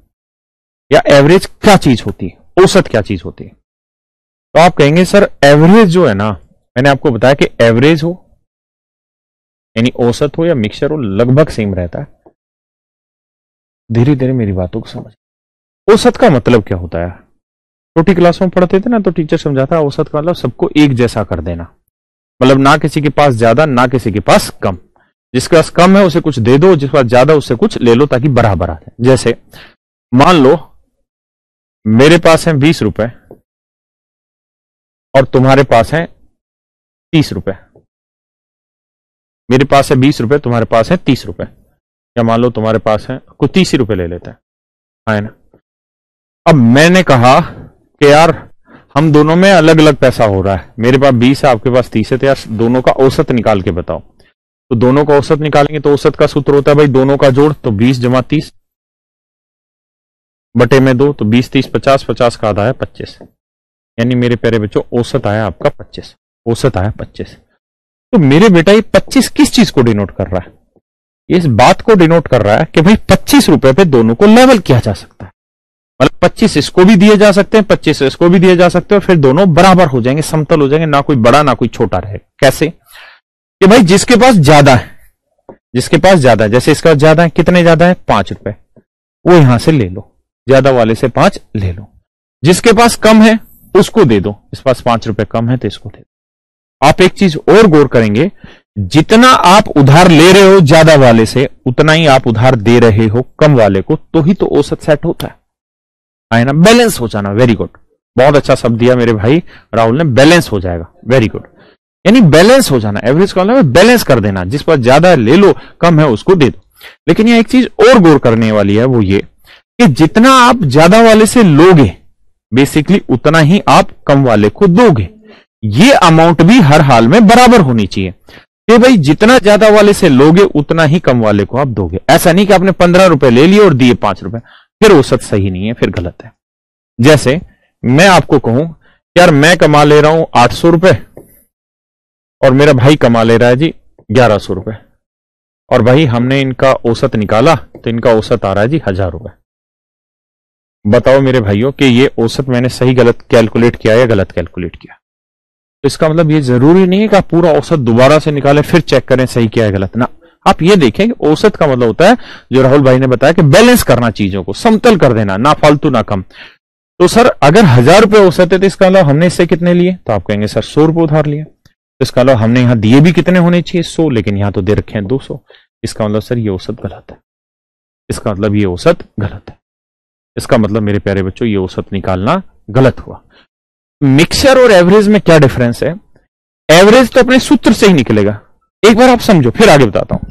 या एवरेज क्या चीज होती है, औसत क्या चीज होती है। तो आप कहेंगे सर एवरेज जो है ना, मैंने आपको बताया कि एवरेज हो यानी औसत हो या मिक्सचर हो, लगभग सेम रहता है। धीरे धीरे मेरी बातों को समझ। औसत का मतलब क्या होता है, छोटी क्लासों में पढ़ते थे ना, तो टीचर समझाता है औसत का मतलब सबको एक जैसा कर देना, मतलब ना किसी के पास ज्यादा ना किसी के पास कम। जिसके पास कम है उसे कुछ दे दो, जिसके पास ज्यादा उससे कुछ ले लो, ताकि बराबर आ जाए। जैसे मान लो मेरे पास है 20 रुपए और तुम्हारे पास है 30 रुपए। मेरे पास है 20 रुपए, तुम्हारे पास है 30 रुपए, या मान लो तुम्हारे पास है, कुछ 30 ही रुपए ले लेते हैं, है ना। अब मैंने कहा कि यार हम दोनों में अलग अलग पैसा हो रहा है, मेरे पास 20 है आपके पास 30 है, तो यार दोनों का औसत निकाल के बताओ। तो दोनों का औसत निकालेंगे तो औसत का सूत्र होता है भाई दोनों का जोड़, तो 20 जमा 30 बटे में 2, तो 20 30 50, 50 का आधा है 25। यानी मेरे प्यारे बच्चों औसत आया आपका 25, औसत आया 25। तो मेरे बेटा ये 25 किस चीज को डिनोट कर रहा है, इस बात को डिनोट कर रहा है कि भाई 25 रुपए पे दोनों को लेवल किया जा सकता है। मतलब 25 इसको भी दिए जा सकते हैं, 25 इसको भी दिए जा सकते हैं, और फिर दोनों बराबर हो जाएंगे, समतल हो जाएंगे, ना कोई बड़ा ना कोई छोटा रहेगा। कैसे कि भाई जिसके पास ज्यादा है, जिसके पास ज्यादा है, जैसे इसके पास ज्यादा है, कितने ज्यादा है 5 रुपए, वो यहां से ले लो, ज्यादा वाले से 5 ले लो। जिसके पास कम है उसको दे दो, इस पास 5 रुपए कम है तो इसको दे दो। आप एक चीज और गौर करेंगे, जितना आप उधार ले रहे हो ज्यादा वाले से, उतना ही आप उधार दे रहे हो कम वाले को, तो ही तो औसत सेट होता है ना। बैलेंस हो जाना, वेरी गुड, बहुत अच्छा शब्द दिया मेरे भाई राहुल ने, बैलेंस हो जाएगा, वेरी गुड। यानी बैलेंस हो जाना, एवरेज का मतलब बैलेंस कर देना, जिस पर ज्यादा ले लो कम है उसको दे दो। लेकिन यह एक चीज और गौर करने वाली है, वो ये कि जितना आप ज्यादा वाले से लोगे बेसिकली उतना ही आप कम वाले को दोगे। ये अमाउंट भी हर हाल में बराबर होनी चाहिए कि भाई जितना ज्यादा वाले से लोगे उतना ही कम वाले को आप दोगे। ऐसा नहीं कि आपने 15 रुपए ले लिए और दिए 5 रुपए, फिर औसत सही नहीं है, फिर गलत है। जैसे मैं आपको कहूं यार मैं कमा ले रहा हूं 800 रुपए और मेरा भाई कमा ले रहा है जी 1100 रुपए, और भाई हमने इनका औसत निकाला तो इनका औसत आ रहा है जी 1000 रुपए। बताओ मेरे भाइयों कि ये औसत मैंने सही गलत कैलकुलेट किया या गलत कैलकुलेट किया। तो इसका मतलब ये जरूरी नहीं है कि आप पूरा औसत दोबारा से निकालें फिर चेक करें सही किया है गलत ना। आप ये देखें कि औसत का मतलब होता है, जो राहुल भाई ने बताया, कि बैलेंस करना, चीजों को समतल कर देना, ना फालतू ना कम। तो सर अगर 1000 रुपए औसत है तो इसका मतलब हमने इससे कितने लिए, तो आप कहेंगे सर 100 रुपए उधार लिया। तो इसका मतलब हमने यहां दिए भी कितने होने चाहिए 100, लेकिन यहां तो दे रखे हैं 200। इसका मतलब सर ये औसत गलत है, इसका मतलब ये औसत गलत है। इसका मतलब मेरे प्यारे बच्चों ये औसत निकालना गलत हुआ। मिक्सचर और एवरेज में क्या डिफरेंस है, एवरेज तो अपने सूत्र से ही निकलेगा। एक बार आप समझो फिर आगे बताता हूं।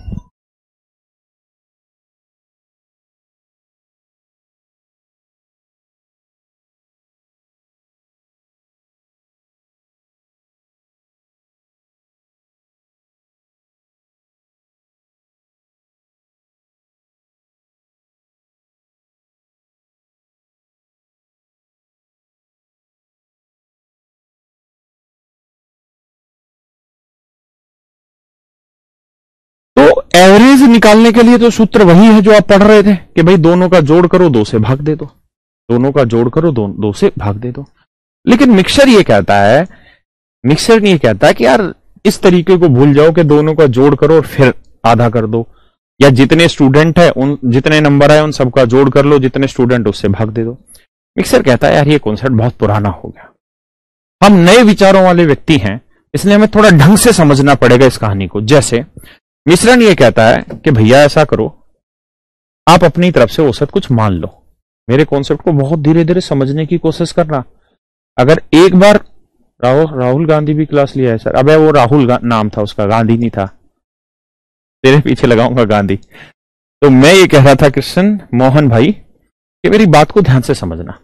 एवरेज निकालने के लिए तो सूत्र वही है जो आप पढ़ रहे थे कि भाई दोनों का जोड़ करो, 2 से भाग दे दो, दोनों का जोड़ करो, 2 से भाग दे दो। लेकिन मिक्सचर ये कहता है, मिक्सचर ये कहता है कि यार इस तरीके को भूल जाओ कि दोनों का जोड़ करो और फिर आधा कर दो, या जितने स्टूडेंट है उन जितने नंबर है उन सबका जोड़ कर लो, जितने स्टूडेंट उससे भाग दे दो। मिक्सचर कहता है यार ये कॉन्सेप्ट बहुत पुराना हो गया, हम नए विचारों वाले व्यक्ति हैं, इसलिए हमें थोड़ा ढंग से समझना पड़ेगा इस कहानी को। जैसे मिश्रण ये कहता है कि भैया ऐसा करो, आप अपनी तरफ से औसत कुछ मान लो, मेरे कॉन्सेप्ट को बहुत धीरे धीरे समझने की कोशिश करना। अगर एक बार राहुल गांधी भी क्लास लिया है सर, अबे वो राहुल नाम था उसका, गांधी नहीं था, तेरे पीछे लगाऊंगा गांधी। तो मैं ये कह रहा था कृष्ण मोहन भाई कि मेरी बात को ध्यान से समझना।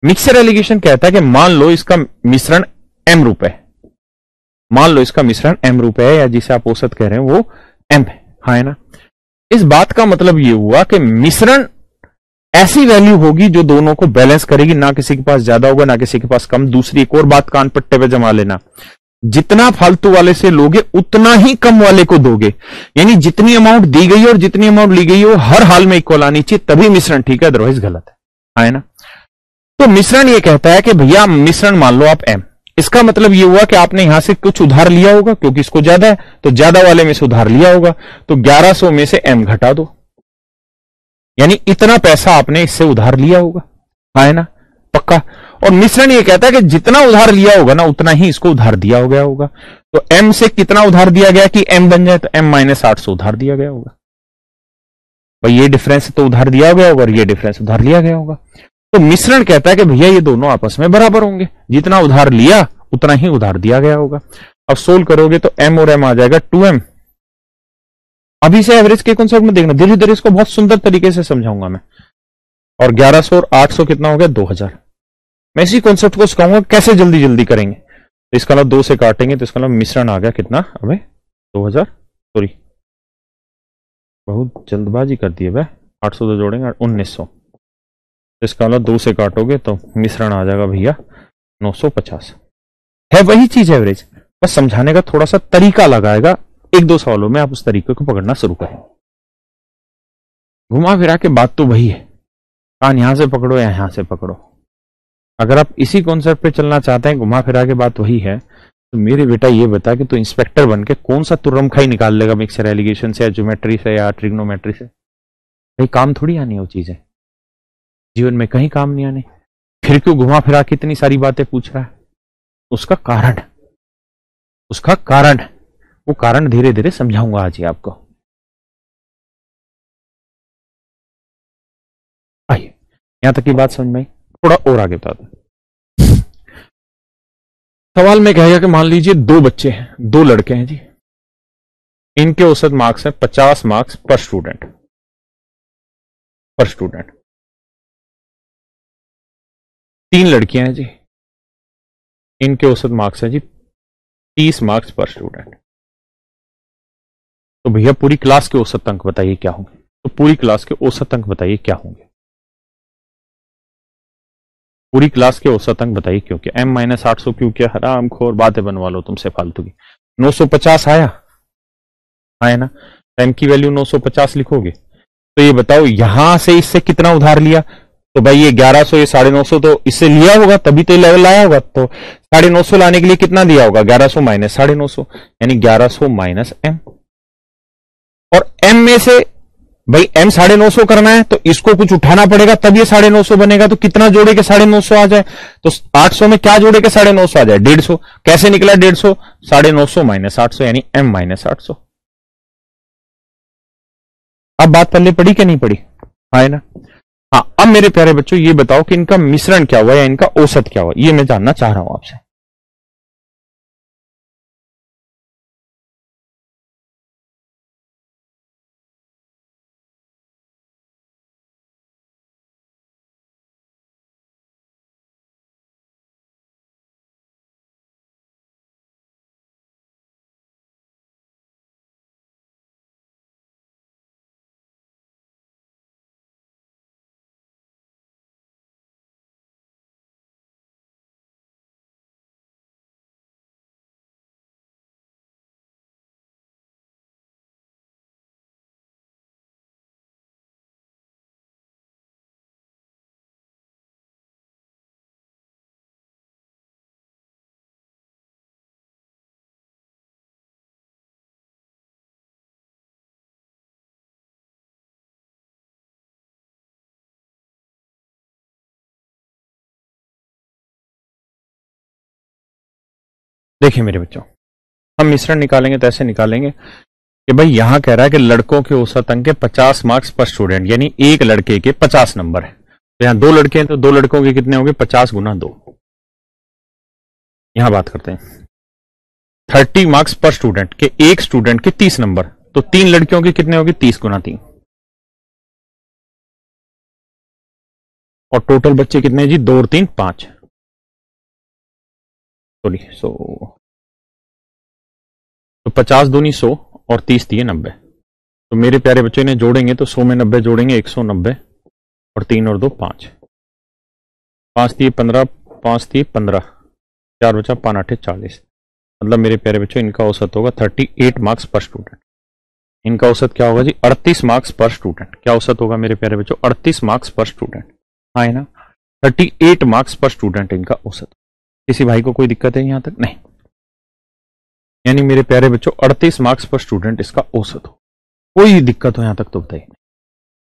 मिक्सर एलिगेशन कहता है कि मान लो इसका मिश्रण m रूप है, मान लो इसका मिश्रण m रूप है, या जिसे आप औसत कह रहे हैं वो m है, हाँ है ना। इस बात का मतलब ये हुआ कि मिश्रण ऐसी वैल्यू होगी जो दोनों को बैलेंस करेगी, ना किसी के पास ज्यादा होगा ना किसी के पास कम। दूसरी एक और बात कान पट्टे पे जमा लेना, जितना फालतू वाले से लोगे उतना ही कम वाले को दोगे, यानी जितनी अमाउंट दी गई और जितनी अमाउंट ली गई हो हर हाल में इक्वल आनी चाहिए, तभी मिश्रण ठीक है, अदरवाइज गलत है, हाँ है ना। तो मिश्रण ये कहता है कि भैया मिश्रण मान लो आप m, इसका मतलब ये हुआ कि आपने यहां से कुछ उधार लिया होगा, क्योंकि इसको ज्यादा है तो ज्यादा वाले में से उधार लिया होगा, तो 1100 में से m घटा दो, यानी इतना पैसा आपने इससे उधार लिया होगा, हाँ है ना, पक्का। और मिश्रण ये कहता है कि जितना उधार लिया होगा ना उतना ही इसको उधार दिया हो गया होगा। तो m से कितना उधार दिया गया कि m बन जाए, तो m माइनस 800 उधार दिया गया होगा। भाई ये डिफरेंस तो उधार दिया गया होगा और ये डिफरेंस उधार लिया गया होगा। तो मिश्रण कहता है कि भैया ये दोनों आपस में बराबर होंगे, जितना उधार लिया उतना ही उधार दिया गया होगा। अब सोल्व करोगे तो m और m आ जाएगा 2m। अभी से एवरेज के कॉन्सेप्ट में देखना, धीरे धीरे इसको बहुत सुंदर तरीके से समझाऊंगा मैं। और 1100 और 800 कितना हो गया, 2000। मैं इसी कॉन्सेप्ट को सिखाऊंगा कैसे जल्दी जल्दी करेंगे। तो इसका मतलब 2 से काटेंगे तो इसका मतलब मिश्रण आ गया कितना, अबे 2000, सॉरी बहुत जल्दबाजी कर दी है भाई, 800 तो जोड़ेंगे 1900, इसका मतलब 2 से काटोगे तो मिश्रण आ जाएगा भैया 950। है वही चीज एवरेज, बस समझाने का थोड़ा सा तरीका लगाएगा, 1-2 सवालों में आप उस तरीके को पकड़ना शुरू करें। घुमा फिरा के बात तो वही है, कान यहां से पकड़ो या यहां से पकड़ो। अगर आप इसी कॉन्सेप्ट पे चलना चाहते हैं, घुमा फिरा के बात वही है, तो मेरे बेटा ये बता कि तू इंस्पेक्टर बन के कौन सा तुर्रमखाई निकाल लेगा मिक्सर एलिगेशन से या ज्योमेट्री से या ट्रिग्नोमेट्री से। भाई काम थोड़ी आनी है वो चीजें, जीवन में कहीं काम नहीं आने। फिर क्यों घुमा फिरा के इतनी सारी बातें पूछ रहा है? उसका कारण, उसका कारण, वो कारण धीरे धीरे समझाऊंगा आज ही आपको। आइए यहां तक की बात समझ में आई, थोड़ा और आगे बता दो। सवाल में कहेगा कि मान लीजिए 2 बच्चे हैं, 2 लड़के हैं जी, इनके औसत मार्क्स हैं 50 मार्क्स पर स्टूडेंट, पर स्टूडेंट। 3 लड़कियां हैं जी, इनके औसत मार्क्स हैं जी 30 मार्क्स पर स्टूडेंट। तो भैया पूरी क्लास के औसत अंक बताइए क्या होंगे, तो पूरी क्लास के औसत अंक बताइए क्या होंगे, पूरी क्लास के औसत अंक बताइए। क्योंकि m माइनस 800 क्यों, क्या हराम खोर बातें बनवा लो तुमसे फालतू की। 950 आया, आया ना, m की वैल्यू 950 लिखोगे, तो ये बताओ यहां से इससे कितना उधार लिया, तो भाई ये 1100 ये 950 तो इससे लिया होगा तभी तो लेवल लाया होगा, तो 950 लाने के लिए कितना दिया होगा, 1100 माइनस 950, यानी 1100 माइनस m। और m में से भाई m 950 करना है तो इसको कुछ उठाना पड़ेगा तब ये 950 बनेगा, तो कितना जोड़े के 950 आ जाए, तो 800 में क्या जोड़े के 950 आ जाए, 150। कैसे निकला 150, 950 माइनस 800 यानी m माइनस 800। अब बात पहले पड़ी क्या नहीं पड़ी, है ना। हाँ अब मेरे प्यारे बच्चों ये बताओ कि इनका मिश्रण क्या हुआ या इनका औसत क्या हुआ, ये मैं जानना चाह रहा हूं आपसे। देखिए मेरे बच्चों, हम मिश्रण निकालेंगे तो ऐसे निकालेंगे कि भाई यहां कह रहा है कि लड़कों के औसत अंक के 50 मार्क्स पर स्टूडेंट, यानी एक लड़के के 50 नंबर है। तो यहां दो लड़के हैं तो दो लड़कों के कितने होंगे, 50 गुना 2। यहां बात करते हैं 30 मार्क्स पर स्टूडेंट के, एक स्टूडेंट के 30 नंबर, तो तीन लड़कियों के कितने होंगे, 30 गुना 3। और टोटल बच्चे कितने हैं जी, 2 और 3 5, सॉरी 100। तो 50 दूनी 100 और 30 दिए 90। तो मेरे प्यारे बच्चों ने जोड़ेंगे तो 100 में 90 जोड़ेंगे 190, और 3 और 2 5, 5 दिए 15, 5 दिए 15, 4 बचा 5 8 40। मतलब मेरे प्यारे बच्चों इनका औसत होगा 38 मार्क्स पर स्टूडेंट। इनका औसत क्या होगा जी, 38 मार्क्स पर स्टूडेंट। क्या औसत होगा मेरे प्यारे बच्चों, 38 मार्क्स पर स्टूडेंट। हाँ है ना, 38 मार्क्स पर स्टूडेंट इनका औसत। किसी भाई को कोई दिक्कत है यहां तक, नहीं? यानी मेरे प्यारे बच्चों 38 मार्क्स पर स्टूडेंट इसका औसत हो। कोई दिक्कत हो यहां तक तो बताइए।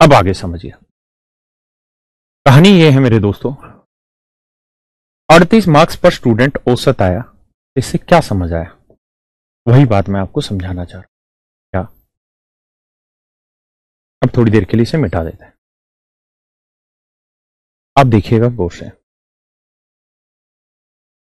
अब आगे समझिए, कहानी ये है मेरे दोस्तों, 38 मार्क्स पर स्टूडेंट औसत आया, इससे क्या समझ आया, वही बात मैं आपको समझाना चाह रहा हूं। क्या? अब थोड़ी देर के लिए इसे मिटा देते हैं। आप देखिएगा गौर से,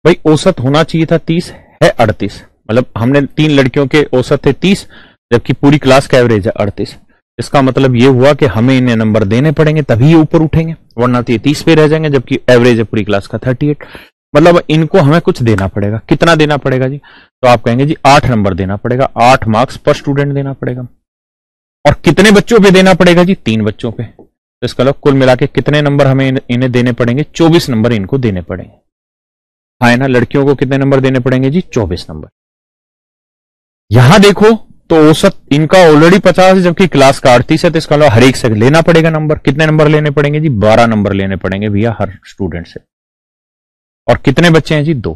भाई औसत होना चाहिए था 30, है 38। मतलब हमने तीन लड़कियों के औसत थे 30, जबकि पूरी क्लास का एवरेज है 38। इसका मतलब ये हुआ कि हमें इन्हें नंबर देने पड़ेंगे तभी ये ऊपर उठेंगे, वरना तो ये 30 पे रह जाएंगे, जबकि एवरेज है पूरी क्लास का 38। मतलब इनको हमें कुछ देना पड़ेगा। कितना देना पड़ेगा जी? तो आप कहेंगे जी 8 नंबर देना पड़ेगा, 8 मार्क्स पर स्टूडेंट देना पड़ेगा। और कितने बच्चों पे देना पड़ेगा जी? 3 बच्चों पे। तो इसका मतलब कुल मिला के कितने नंबर हमें इन्हें देने पड़ेंगे? 24 नंबर इनको देने पड़ेंगे। हाँ ना, लड़कियों को कितने नंबर देने पड़ेंगे जी? 24 नंबर। यहां देखो तो औसत इनका ऑलरेडी 50 है, जबकि क्लास का 38 है, तो इसका मतलब हर एक से लेना पड़ेगा नंबर। कितने नंबर लेने पड़ेंगे जी? 12 नंबर लेने पड़ेंगे भैया हर स्टूडेंट से। और कितने बच्चे हैं जी? 2।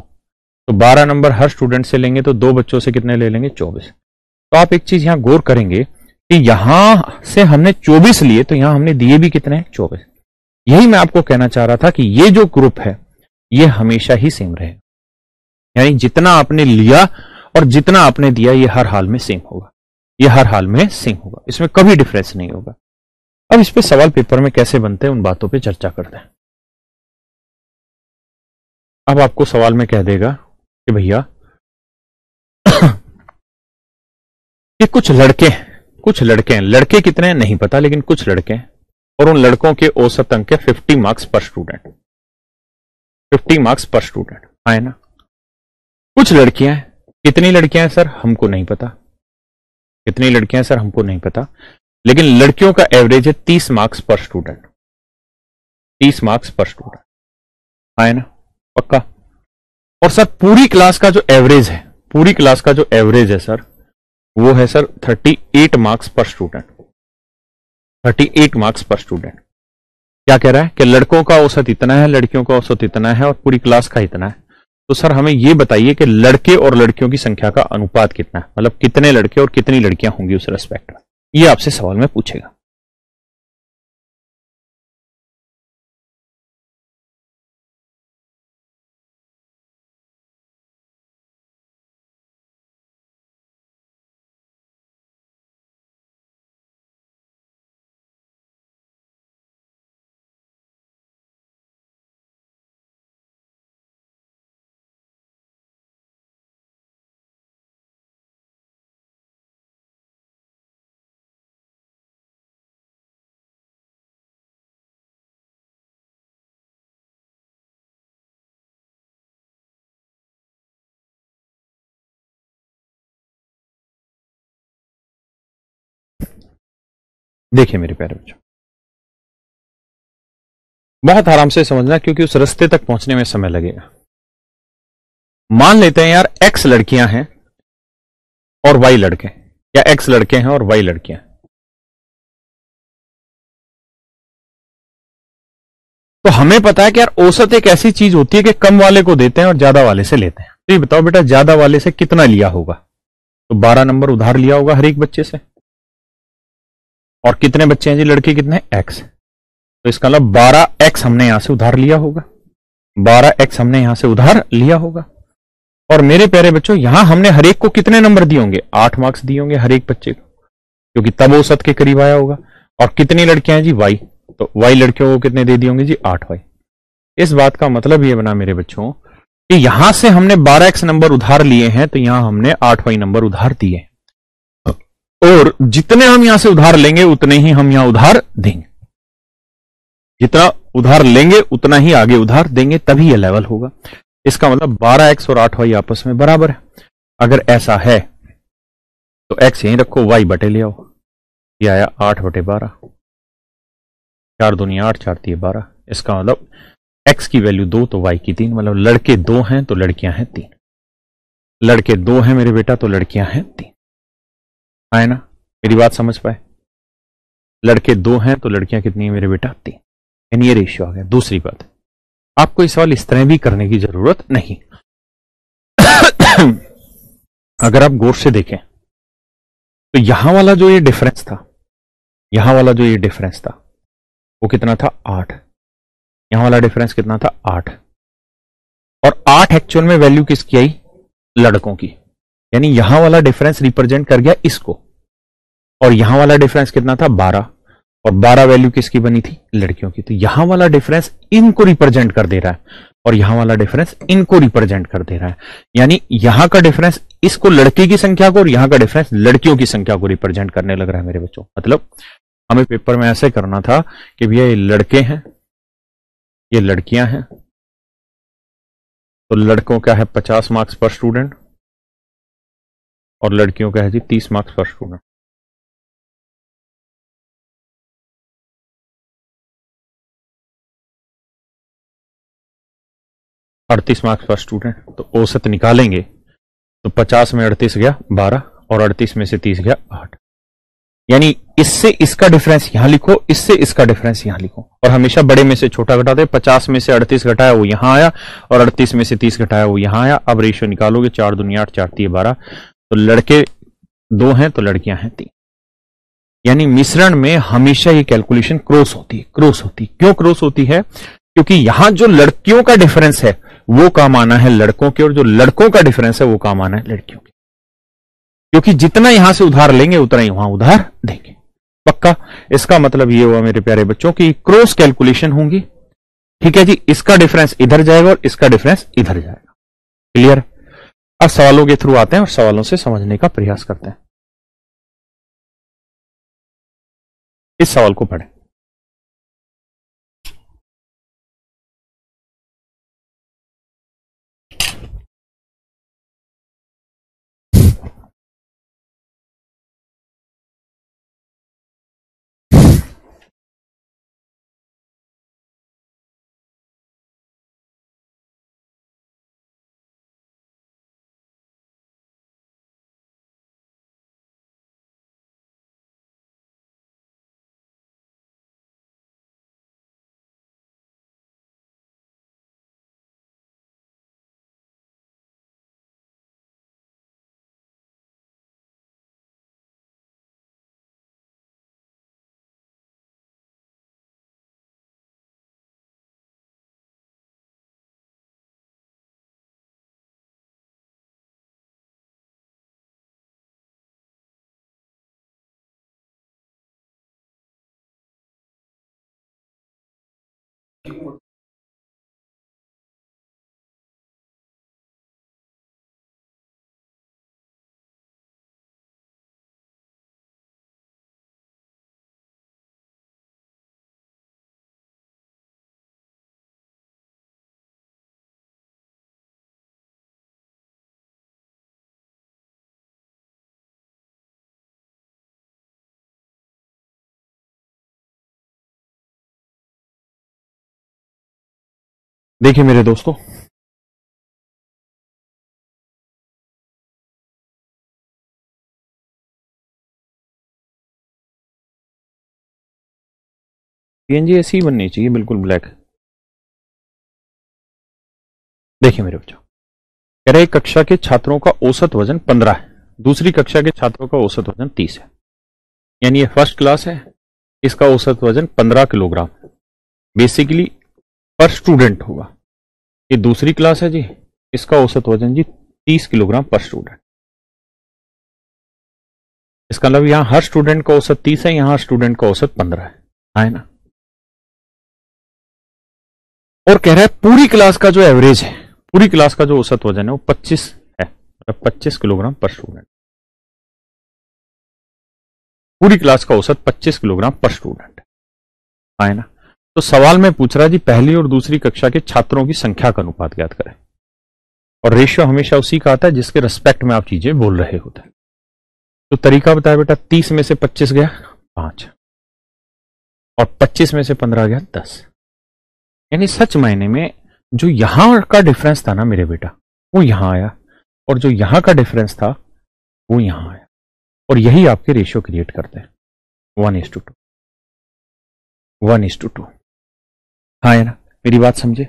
तो 12 नंबर हर स्टूडेंट से लेंगे तो 2 बच्चों से कितने ले लेंगे? 24। तो आप एक चीज यहां गौर करेंगे कि यहां से हमने 24 लिए, तो यहां हमने दिए भी कितने? 24। यही मैं आपको कहना चाह रहा था कि ये जो ग्रुप है ये हमेशा ही सेम रहेगा। यानी जितना आपने लिया और जितना आपने दिया ये हर हाल में सेम होगा, ये हर हाल में सेम होगा, इसमें कभी डिफरेंस नहीं होगा। अब इस पे सवाल पेपर में कैसे बनते हैं उन बातों पे चर्चा करते हैं। अब आपको सवाल में कह देगा कि भैया कि कुछ लड़के हैं, लड़के कितने हैं नहीं पता, लेकिन कुछ लड़के हैं, और उन लड़कों के औसत अंक है 50 मार्क्स पर स्टूडेंट। 50 मार्क्स पर स्टूडेंट आए ना। कुछ लड़कियां हैं, कितनी लड़कियां हैं सर हमको नहीं पता, कितनी लड़कियां हैं सर हमको नहीं पता, लेकिन लड़कियों का एवरेज है 30 मार्क्स पर स्टूडेंट। 30 मार्क्स पर स्टूडेंट आए ना, पक्का। और सर पूरी क्लास का जो एवरेज है, पूरी क्लास का जो एवरेज है सर, वो है सर 38 मार्क्स पर स्टूडेंट। 38 मार्क्स पर स्टूडेंट। क्या कह रहा है कि लड़कों का औसत इतना है, लड़कियों का औसत इतना है, और पूरी क्लास का इतना है। तो सर हमें यह बताइए कि लड़के और लड़कियों की संख्या का अनुपात कितना है, मतलब कितने लड़के और कितनी लड़कियां होंगी उस रेस्पेक्ट में। यह आपसे सवाल में पूछेगा। देखिए मेरे प्यारे बच्चों, बहुत आराम से समझना, क्योंकि उस रास्ते तक पहुंचने में समय लगेगा। मान लेते हैं यार एक्स लड़कियां हैं और वाई लड़के, या एक्स लड़के हैं और वाई लड़कियां। तो हमें पता है कि यार औसत एक ऐसी चीज होती है कि कम वाले को देते हैं और ज्यादा वाले से लेते हैं। तो ये बताओ बेटा, ज्यादा वाले से कितना लिया होगा? तो 12 नंबर उधार लिया होगा हर एक बच्चे से। और कितने बच्चे हैं जी? लड़के कितने? एक्स। तो इसका मतलब 12x हमने यहां से उधार लिया होगा, 12x हमने यहां से उधार लिया होगा। और मेरे प्यारे बच्चों यहां हमने हर एक को कितने नंबर दिए होंगे? 8 मार्क्स दिए होंगे हर एक बच्चे को, क्योंकि तब औसत के करीब आया होगा। और कितनी लड़कियां हैं जी? वाई, तो वाई लड़कियों को कितने दे दिए होंगे जी? 8 वाई। इस बात का मतलब ये बना मेरे बच्चों कि यहां से हमने 12x नंबर उधार लिए हैं, तो यहां हमने 8 वाई नंबर उधार दिए, और जितने हम यहां से उधार लेंगे उतने ही हम यहां उधार देंगे। जितना उधार लेंगे उतना ही आगे उधार देंगे, तभी यह लेवल होगा। इसका मतलब 12x और 8y आपस में बराबर है। अगर ऐसा है तो x यहीं रखो, y बटे ले आओ। ये आया 8/12, 4 दूनी 8, 4 3 12। इसका मतलब x की वैल्यू 2 तो y की 3, मतलब लड़के 2 हैं तो लड़कियां हैं 3। लड़के 2 हैं मेरे बेटा तो लड़कियां हैं 3। आए ना? मेरी बात समझ पाए? लड़के 2 हैं तो लड़कियां कितनी है मेरे बेटा? 3। यानी ये रेशियो आ गया। दूसरी बात, आपको इस सवाल इस तरह भी करने की जरूरत नहीं। अगर आप गौर से देखें तो यहां वाला जो ये डिफरेंस था, यहां वाला जो ये डिफरेंस था वो कितना था? 8। यहां वाला डिफरेंस कितना था? 8। और 8 एक्चुअल में वैल्यू किसकी आई? लड़कों की। यानी यहां वाला डिफरेंस रिप्रेजेंट कर गया इसको, और यहां वाला डिफरेंस कितना था? 12। और 12 वैल्यू किसकी बनी थी? लड़कियों की। तो यहां वाला डिफरेंस इनको रिप्रेजेंट कर दे रहा है, और यहां वाला डिफरेंस इनको रिप्रेजेंट कर दे रहा है। यानी यहां का डिफरेंस इसको, लड़के की संख्या को, और यहां का डिफरेंस लड़कियों की संख्या को रिप्रेजेंट करने लग रहा है मेरे बच्चों। मतलब हमें पेपर में ऐसे करना था कि भैया ये लड़के हैं, ये लड़कियां हैं, तो लड़कों का है 50 मार्क्स पर स्टूडेंट, और लड़कियों का है जी 30 मार्क्स पर स्टूडेंट। अड़तीस मार्क्स पर स्टूडेंट, तो औसत निकालेंगे तो 50 में 38 गया 12, और 38 में से 30 गया 8। यानी इससे इसका डिफरेंस यहां लिखो, इससे इसका डिफरेंस यहां लिखो, और हमेशा बड़े में से छोटा घटाते। 50 में से 38 घटाया वो यहां आया, और 38 में से 30 घटाया वो यहां आया। अब रेशियो निकालोगे 4 दूनी 8, 4 3 12। तो लड़के 2 हैं तो लड़कियां हैं 3। यानी मिश्रण में हमेशा ये कैलकुलेशन क्रॉस होती है। क्रॉस होती क्यों? क्रॉस होती है क्योंकि यहां जो लड़कियों का डिफरेंस है वो काम आना है लड़कों के, और जो लड़कों का डिफरेंस है वो काम आना है लड़कियों के। क्योंकि जितना यहां से उधार लेंगे उतना ही वहां उधार देंगे। पक्का? इसका मतलब ये हुआ मेरे प्यारे बच्चों की क्रॉस कैलकुलेशन होंगी। ठीक है जी, इसका डिफरेंस इधर जाएगा और इसका डिफरेंस इधर जाएगा। क्लियर? अब सवालों के थ्रू आते हैं और सवालों से समझने का प्रयास करते हैं। इस सवाल को पढ़ें। देखिए मेरे दोस्तों, पीएनजी ऐसी ही बननी चाहिए, बिल्कुल ब्लैक। देखिए मेरे बच्चों, कह रहे कक्षा के छात्रों का औसत वजन 15 है, दूसरी कक्षा के छात्रों का औसत वजन 30 है। यानी ये फर्स्ट क्लास है, इसका औसत वजन 15 किलोग्राम बेसिकली पर स्टूडेंट होगा। ये दूसरी क्लास है जी, इसका औसत वजन जी 30 किलोग्राम पर स्टूडेंट। इसका मतलब यहां हर स्टूडेंट का औसत 30 है, यहां हर स्टूडेंट का औसत 15 है ना। और कह रहा है पूरी क्लास का जो एवरेज है, पूरी क्लास का जो औसत वजन है वो 25 है, मतलब 25 किलोग्राम पर स्टूडेंट। पूरी क्लास का औसत 25 किलोग्राम पर स्टूडेंट है ना। तो सवाल में पूछ रहा है जी पहली और दूसरी कक्षा के छात्रों की संख्या का अनुपात ज्ञात करें, और रेशियो हमेशा उसी का आता है जिसके रिस्पेक्ट में आप चीजें बोल रहे होते हैं। तो तरीका बताया बेटा, 30 में से 25 गया 5, और 25 में से 15 गया 10। यानी सच मायने में जो यहां का डिफरेंस था ना मेरे बेटा, वो यहां आया, और जो यहां का डिफरेंस था वो यहां आया, और यही आपके रेशियो क्रिएट करते हैं 1:2, 1:2। हाँ है ना, मेरी बात समझे?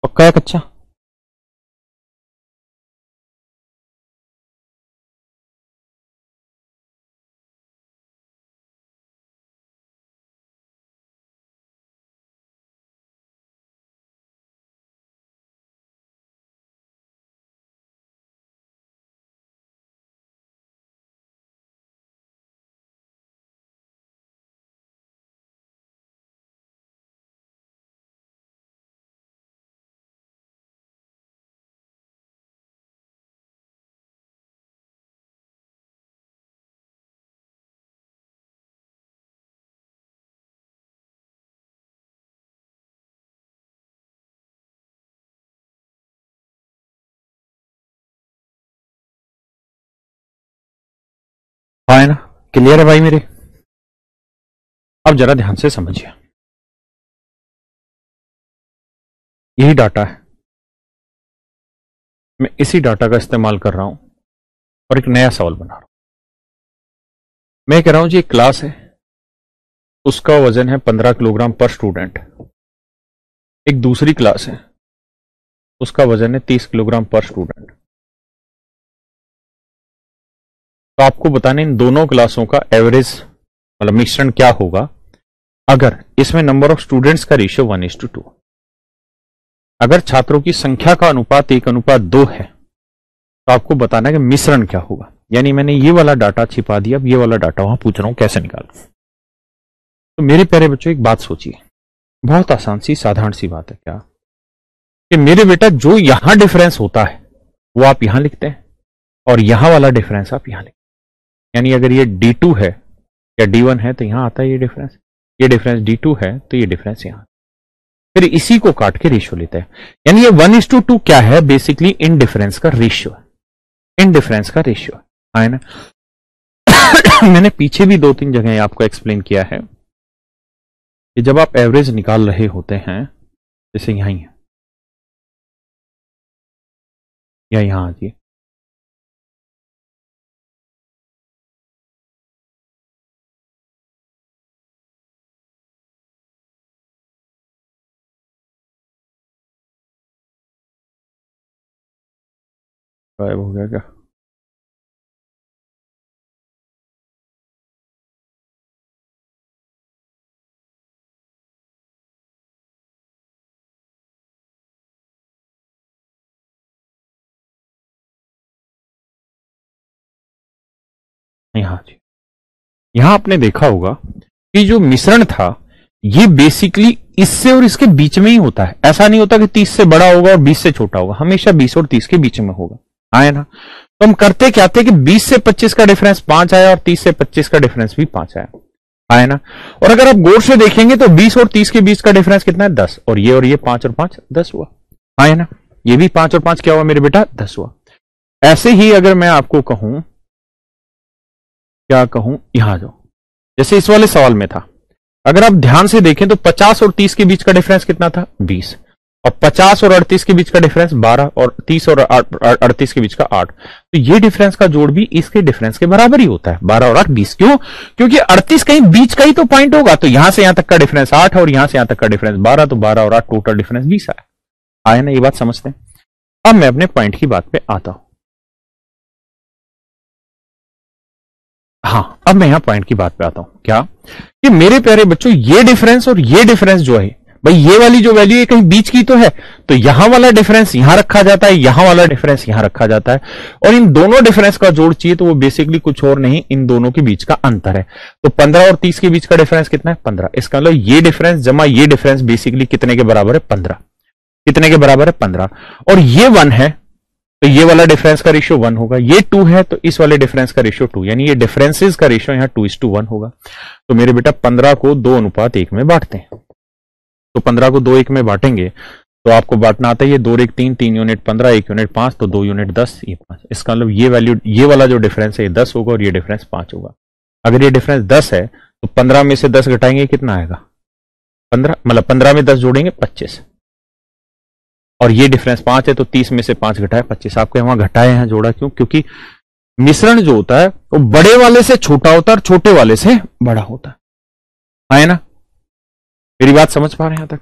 पक्का है कच्चा? हाँ है ना, क्लियर है भाई मेरे? अब जरा ध्यान से समझिए, यही डाटा है, मैं इसी डाटा का इस्तेमाल कर रहा हूं और एक नया सवाल बना रहा हूं। मैं कह रहा हूं जी एक क्लास है, उसका वजन है 15 किलोग्राम पर स्टूडेंट। एक दूसरी क्लास है, उसका वजन है 30 किलोग्राम पर स्टूडेंट। तो आपको बताने इन दोनों क्लासों का एवरेज मतलब मिश्रण क्या होगा अगर इसमें नंबर ऑफ स्टूडेंट्स का रेशियो 1:2। अगर छात्रों की संख्या का अनुपात 1:2 है तो आपको बताना है कि मिश्रण क्या होगा। यानी मैंने ये वाला डाटा छिपा दिया, अब ये वाला डाटा वहां पूछ रहा हूं कैसे निकालूं। तो मेरे प्यारे बच्चों एक बात सोचिए, बहुत आसान सी साधारण सी बात है क्या, कि मेरे बेटा जो यहां डिफरेंस होता है वो आप यहां लिखते हैं, और यहां वाला डिफरेंस आप यहां लिखते हैं। यानी अगर ये D2 है या D1 है तो यहां आता है ये डिफरेंस D2 है तो ये डिफरेंस यहां, फिर इसी को काट के रेशियो लेते हैं। यानी ये 1:2 क्या है, बेसिकली इन डिफरेंस का रेशियो है, इन डिफरेंस का रेशियो है ना। मैंने पीछे भी 2-3 जगह आपको एक्सप्लेन किया है कि जब आप एवरेज निकाल रहे होते हैं, जैसे यहां ही है या यहां आइए, गायब हो गया क्या? यहां जी, यहां आपने देखा होगा कि जो मिश्रण था ये बेसिकली इससे और इसके बीच में ही होता है। ऐसा नहीं होता कि 30 से बड़ा होगा और 20 से छोटा होगा, हमेशा 20 और 30 के बीच में होगा। आए ना, तो हम करते क्या थे कि 20 से 25 का डिफरेंस 5 आया और 30 से 25 का डिफरेंस भी 5 आया। आए ना, और अगर आप गौर से देखेंगे तो 20 और 30 के बीच का डिफरेंस कितना है? 10। और ये 5 और 5 10 हुआ। आए ना, ये भी 5 और 5 क्या हुआ मेरे बेटा? 10 हुआ। ऐसे ही अगर मैं आपको कहूं, क्या कहूं, यहां जाओ, जैसे इस वाले सवाल में था, अगर आप ध्यान से देखें तो 50 और 30 के बीच का डिफरेंस कितना था? 20। और 50 और 38 के बीच का डिफरेंस 12, और 30 और 38 के बीच का 8। तो ये डिफरेंस का जोड़ भी इसके डिफरेंस के बराबर ही होता है, 12 और 8 20। क्यों? क्योंकि 38 कहीं बीच का ही तो पॉइंट होगा, तो यहां से यहां तक का डिफरेंस 8 है और यहां से यहां तक का डिफरेंस 12, तो 12 और 8 टोटल डिफरेंस 20 आया। आया ना, ये बात समझते हैं। अब मैं अपने पॉइंट की बात पे आता हूं। हाँ, अब मैं यहां पॉइंट की बात पे आता हूं, क्या कि मेरे प्यारे बच्चों ये डिफरेंस और ये डिफरेंस जो है भाई ये वाली जो वैल्यू है कहीं बीच की तो है, तो यहां वाला डिफरेंस यहां रखा जाता है, यहां वाला डिफरेंस यहां रखा जाता है, और इन दोनों डिफरेंस का जोड़ चाहिए तो वो बेसिकली कुछ और नहीं, इन दोनों के बीच का अंतर है। तो 15 और 30 के बीच का डिफरेंस कितना है? 15। इसका मतलब ये डिफरेंस जमा ये डिफरेंस बेसिकली कितने के बराबर है? 15। कितने के बराबर है? 15। और ये 1 है तो ये वाला डिफरेंस का रेशियो 1 होगा, ये 2 है तो इस वाले डिफरेंस का रेशियो 2, यानी ये डिफरेंसेस का रेशियो यहां 2:1 होगा। तो मेरे बेटा 15 को 2:1 में बांटते हैं, तो 15 को 2:1 में बांटेंगे तो आपको बांटना आता है ये 2 और 1 3, 3 यूनिट 15, 1 यूनिट 5, तो 2 यूनिट 10, ये 5। इसका मतलब ये वैल्यू, ये वाला जो डिफरेंस है ये 10 होगा और ये डिफरेंस 5 होगा। अगर ये डिफरेंस 10 है तो 15 में से 10 घटाएंगे कितना आएगा? 15, मतलब 15 में 10 जोड़ेंगे 25, और ये डिफरेंस 5 है तो 30 में से 5 घटाए 25। आपको वहां घटाए हैं, जोड़ा क्यों? क्योंकि मिश्रण जो होता है वो बड़े वाले से छोटा होता है और छोटे वाले से बड़ा होता है ना? मेरी बात समझ पा रहे हैं यहां तक?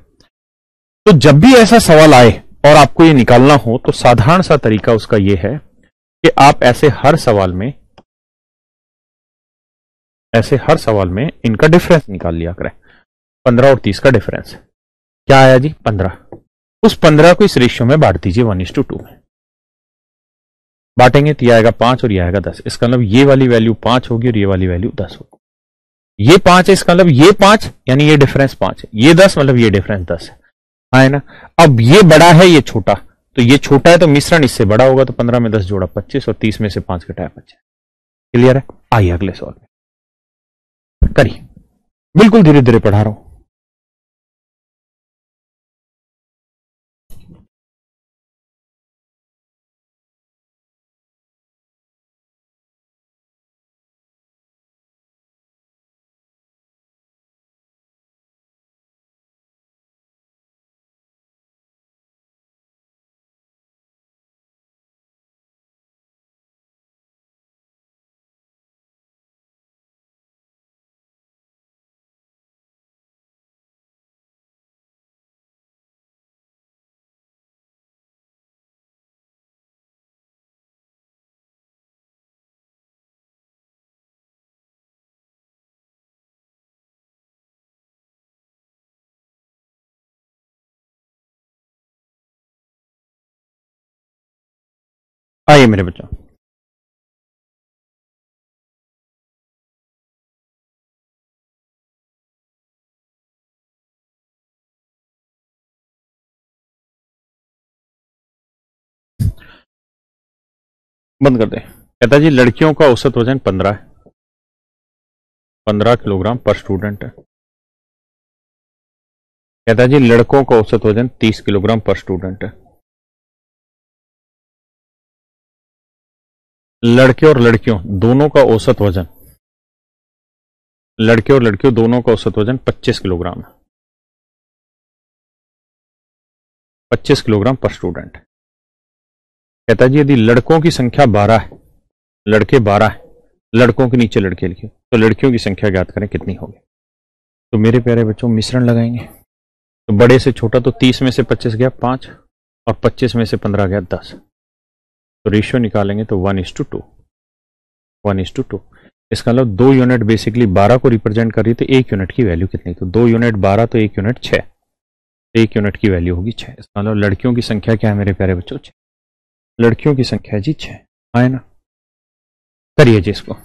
तो जब भी ऐसा सवाल आए और आपको ये निकालना हो तो साधारण सा तरीका उसका ये है कि आप ऐसे हर सवाल में इनका डिफरेंस निकाल लिया करें। 15 और 30 का डिफरेंस क्या आया जी? 15। उस 15 को इस रेशियो में बांट दीजिए 1:2 में। बांटेंगे तो ये आएगा 5 और ये आएगा 10। इसका मतलब ये वाली वैल्यू 5 होगी और ये वाली वैल्यू 10 होगी। ये 5 है, इसका मतलब ये 5 यानी ये डिफरेंस 5 है, ये 10 मतलब ये डिफरेंस 10 है ना? अब ये बड़ा है ये छोटा, तो ये छोटा है तो मिश्रण इससे बड़ा होगा, तो 15 में 10 जोड़ा 25 और 30 में से 5 घटाया 25। क्लियर है? आइए अगले सवाल में करिए, बिल्कुल धीरे धीरे पढ़ा रहा हूं। आइए मेरे बच्चों, बंद कर दे। कहता जी लड़कियों का औसत वजन 15 है, 15 किलोग्राम पर स्टूडेंट है। कहता जी लड़कों का औसत वजन 30 किलोग्राम पर स्टूडेंट है। लड़के और लड़कियों दोनों का औसत वजन, लड़के और लड़कियों दोनों का औसत वजन 25 किलोग्राम है, 25 किलोग्राम पर स्टूडेंट। कहता जी यदि लड़कों की संख्या 12 है, लड़के 12 है, लड़कों के नीचे लड़के लिखे, तो लड़कियों की संख्या ज्ञात करें कितनी होगी। तो मेरे प्यारे बच्चों मिश्रण लगाएंगे, तो बड़े से छोटा, तो 30 में से 25 गया 5 और 25 में से 15 गया 10, तो रेशियो निकालेंगे तो 1:2, 1:2। इसका मतलब 2 यूनिट बेसिकली 12 को रिप्रेजेंट कर रही थी, 1 यूनिट की वैल्यू कितनी? तो 2 यूनिट 12 तो 1 यूनिट 6, 1 यूनिट की वैल्यू होगी 6। इसका मतलब लड़कियों की संख्या क्या है मेरे प्यारे बच्चों? 6। लड़कियों की संख्या जी 6 है ना? करिए जी इसको।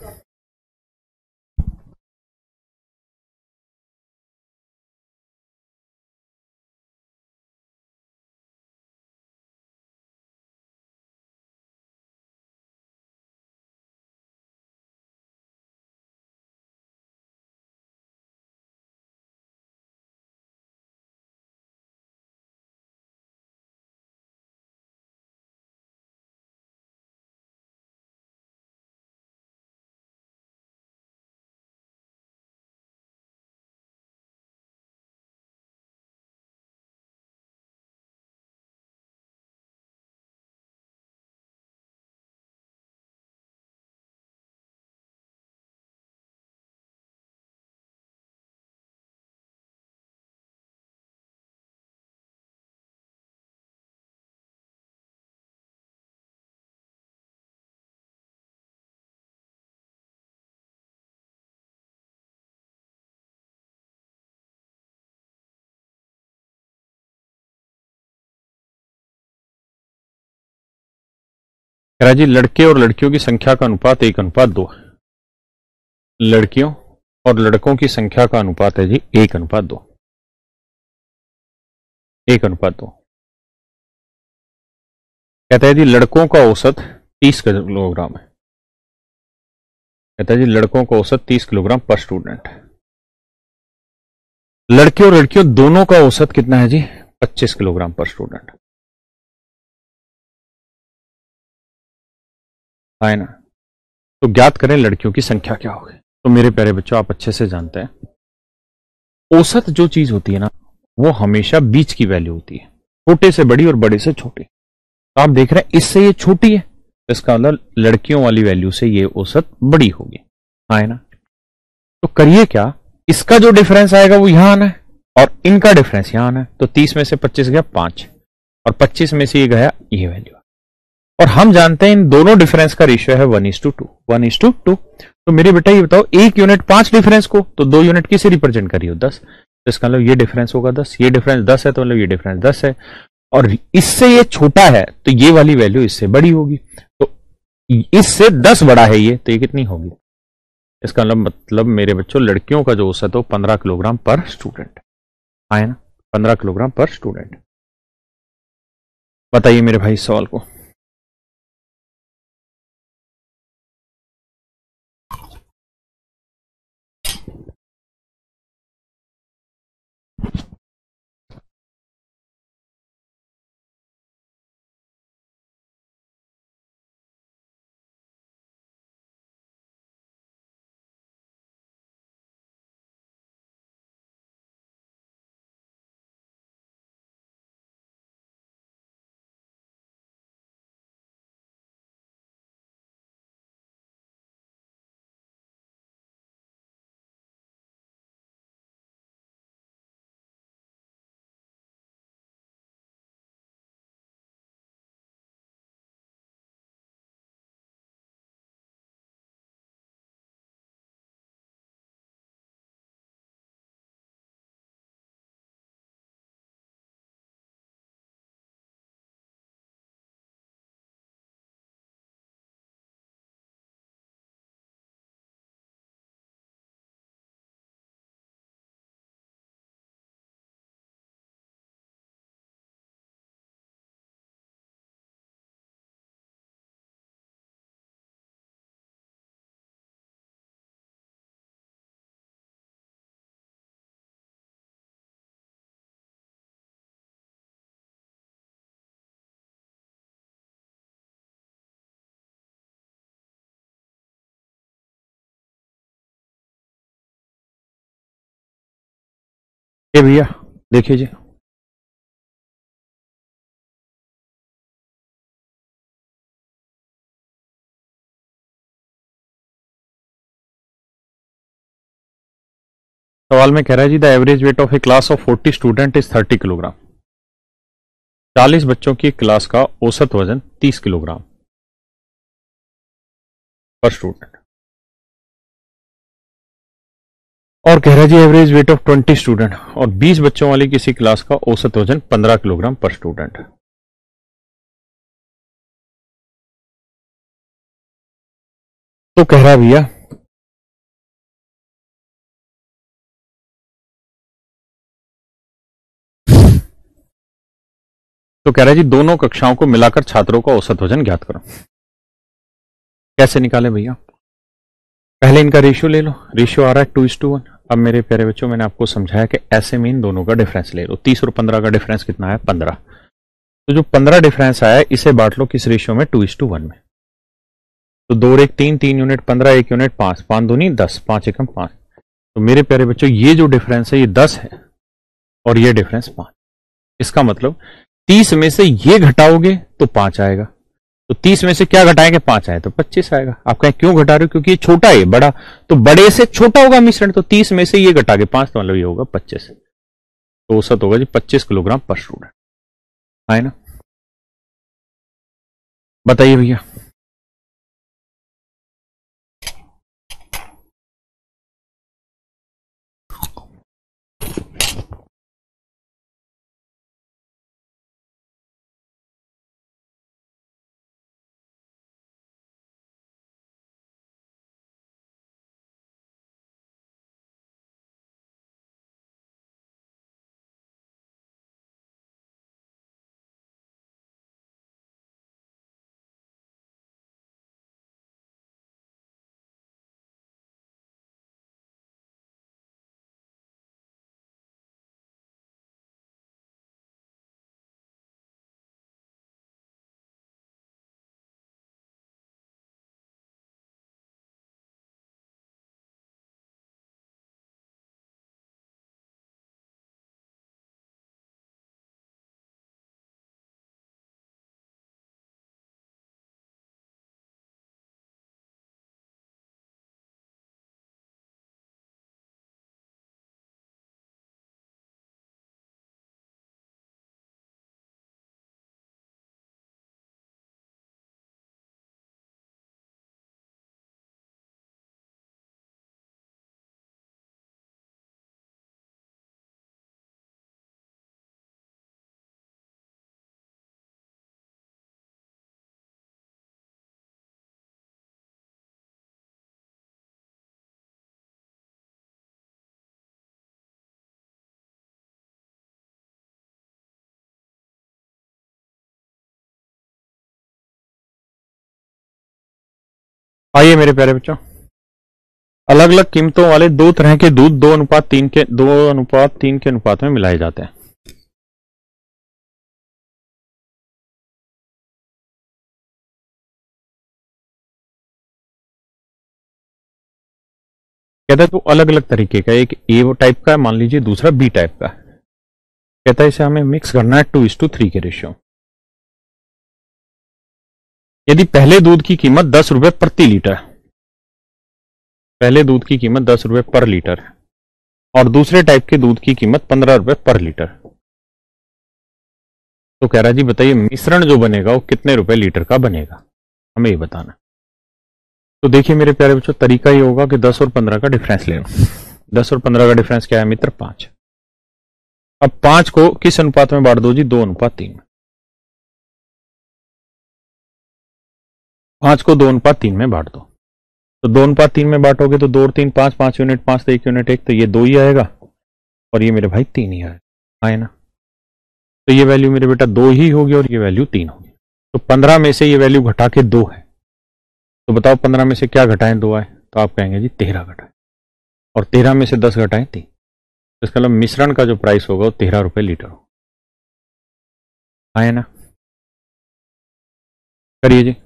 कह रहा जी लड़के और लड़कियों की संख्या का अनुपात 1:2। लड़कियों और लड़कों की संख्या का अनुपात है जी 1:2। 1:2। कहता है जी लड़कों का औसत 30 किलोग्राम है। कहता है जी लड़कों का औसत 30 किलोग्राम पर स्टूडेंट। लड़के और लड़कियों दोनों का औसत कितना है जी 25 किलोग्राम पर स्टूडेंट, है ना। तो ज्ञात करें लड़कियों की संख्या क्या होगी। तो मेरे प्यारे बच्चों आप अच्छे से जानते हैं औसत जो चीज होती है ना वो हमेशा बीच की वैल्यू होती है, छोटे से बड़ी और बड़े से छोटी। तो आप देख रहे हैं इससे ये छोटी है तो इसका मतलब लड़कियों वाली वैल्यू से ये औसत बड़ी होगी, है ना। तो करिए क्या, इसका जो डिफरेंस आएगा वो यहां आना है और इनका डिफरेंस यहां आना है। तो 30 में से 25 गया 5 और 25 में से ये गया ये वैल्यू। और हम जानते हैं इन दोनों डिफरेंस का रेशियो है 1:2। 1:2। तो मेरे बेटा ये बताओ एक यूनिट 5 डिफरेंस को तो 2 यूनिट किसे रिप्रेजेंट करिए 10। तो इसका मतलब ये डिफरेंस होगा 10, ये डिफरेंस 10 है तो मतलब ये डिफरेंस 10 है और इससे ये छोटा है तो ये वाली वैल्यू इससे बड़ी होगी। तो इससे 10 बड़ा है ये तो ये कितनी होगी। इसका मतलब मेरे बच्चों लड़कियों का जो औसत हो 15 किलोग्राम पर स्टूडेंट, आए ना, 15 किलोग्राम पर स्टूडेंट। बताइए मेरे भाई इस सवाल को। ये भैया देखिए जी, सवाल में कह रहा है जी the average weight of a class of 40 student is 30 kilogram. 40 बच्चों की क्लास का औसत वजन 30 किलोग्राम पर स्टूडेंट। और कह रहा है जी एवरेज वेट ऑफ 20 स्टूडेंट और 20 बच्चों वाली किसी क्लास का औसत वजन 15 किलोग्राम पर स्टूडेंट। तो कह रहा है भैया तो कह रहा है जी दोनों कक्षाओं को मिलाकर छात्रों का औसत वजन ज्ञात करो। कैसे निकाले भैया, पहले इनका रेशियो ले लो, रेशियो आ रहा है 2:1। अब मेरे प्यारे बच्चों मैंने आपको समझाया कि ऐसे में इन दोनों का डिफरेंस ले लो। 30 और 15 का डिफरेंस कितना है 15। तो जो 15 डिफरेंस आया इसे बांट लो किस रेशियो में 2:1 में। तो 2 और 1 3, 3 यूनिट 15, 1 यूनिट 5, 5 दूनी 10, 5 एकम 5। तो मेरे प्यारे बच्चों ये जो डिफरेंस है ये 10 है और ये डिफरेंस 5। इसका मतलब 30 में से ये घटाओगे तो 5 आएगा। तो 30 में से क्या घटाएंगे 5 आए तो 25 आएगा। आप कहें क्यों घटा रहे हो, क्योंकि ये छोटा है बड़ा, तो बड़े से छोटा होगा मिश्रण। तो 30 में से ये घटा के 5 तो मतलब ये होगा 25। तो औसत होगा जी 25 किलोग्राम पर स्टूडेंट, है ना। बताइए भैया। आइए मेरे प्यारे बच्चों, अलग अलग कीमतों वाले दो तरह के दूध 2:3 के अनुपात में मिलाए जाते हैं। कहता है तो अलग अलग तरीके का, एक ए टाइप का है मान लीजिए, दूसरा बी टाइप का है। कहता है इसे हमें मिक्स करना है 2:3 के रेशियो। यदि पहले दूध की कीमत 10 रुपए प्रति लीटर, पहले दूध की कीमत 10 रुपए पर लीटर है और दूसरे टाइप के दूध की कीमत 15 रुपए पर लीटर, तो कह रहा है जी बताइए मिश्रण जो बनेगा वो कितने रुपए लीटर का बनेगा, हमें ये बताना। तो देखिए मेरे प्यारे बच्चों, तरीका ये होगा कि 10 और 15 का डिफरेंस ले लो। 10 और 15 का डिफरेंस क्या है मित्र? 5। अब 5 को किस अनुपात में बांट दो जी? 2:3 में। 5 को 2:3 में बांट दो, तो 2:3 में बांटोगे तो 2 और 3 5, 5 यूनिट 5 तो 1 यूनिट 1, तो ये 2 ही आएगा और ये मेरे भाई 3 ही आएगा, आए ना। तो ये वैल्यू मेरे बेटा 2 ही होगी और ये वैल्यू 3 होगी। तो 15 में से ये वैल्यू घटा के 2 है, तो बताओ 15 में से क्या घटाएं? 2 आए, तो आप कहेंगे जी 13 घटाएं, और 13 में से 10 घटाएं 3, तो इसका मतलब मिश्रण का जो प्राइस होगा वो 13 रुपए लीटर होगा, आए ना। करिए जी।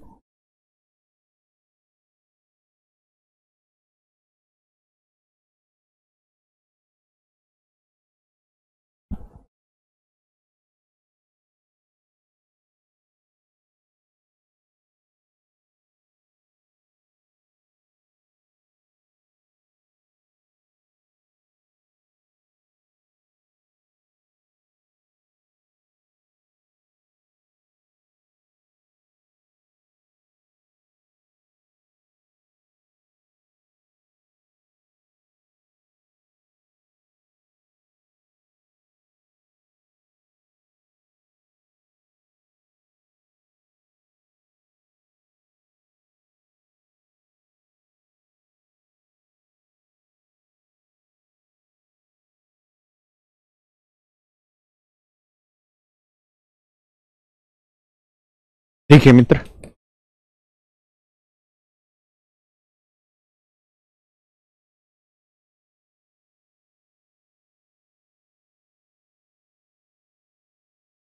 देखिए मित्र, कह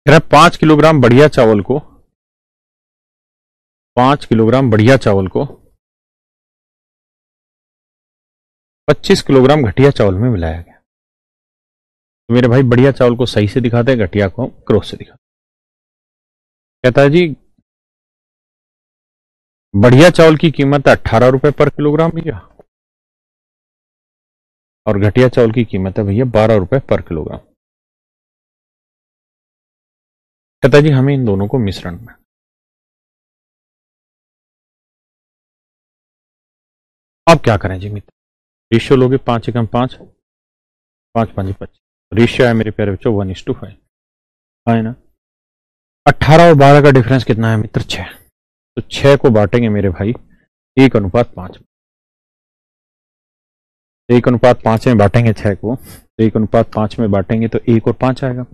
रहा 5 किलोग्राम बढ़िया चावल को, 5 किलोग्राम बढ़िया चावल को 25 किलोग्राम घटिया चावल में मिलाया गया। तो मेरे भाई बढ़िया चावल को सही से दिखाते हैं, घटिया को क्रॉस से दिखाते हैं। कहता है जी बढ़िया चावल की कीमत है 18 रुपए पर किलोग्राम भैया, और घटिया चावल की कीमत है भैया 12 रुपए पर किलोग्राम। कहता है जी हमें इन दोनों को मिश्रण में, अब क्या करें जी मित्र? रेशियो लोगे 5 एकम 5, 5 5 25, रेशियो है मेरे प्यारे बच्चों 1:5, है ना। 18 और 12 का डिफरेंस कितना है मित्र? 6। तो 6 को बांटेंगे मेरे भाई 1:5 में, 1:5 में बांटेंगे 6 को, तो 1:5 में बांटेंगे तो 1 और 5 आएगा।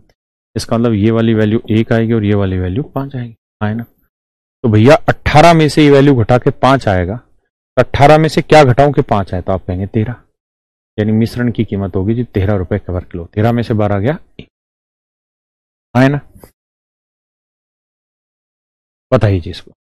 इसका मतलब ये वाली वैल्यू 1 आएगी और ये वाली वैल्यू 5 आएगी, है ना। तो भैया 18 में से ये वैल्यू घटा के 5 आएगा, तो 18 में से क्या घटाऊं कि 5 आए? तो आप कहेंगे 13, यानी मिश्रण की कीमत होगी जी 13 रुपए पर किलो। 13 में से 12 गया, है ना। बताइए जी इसको।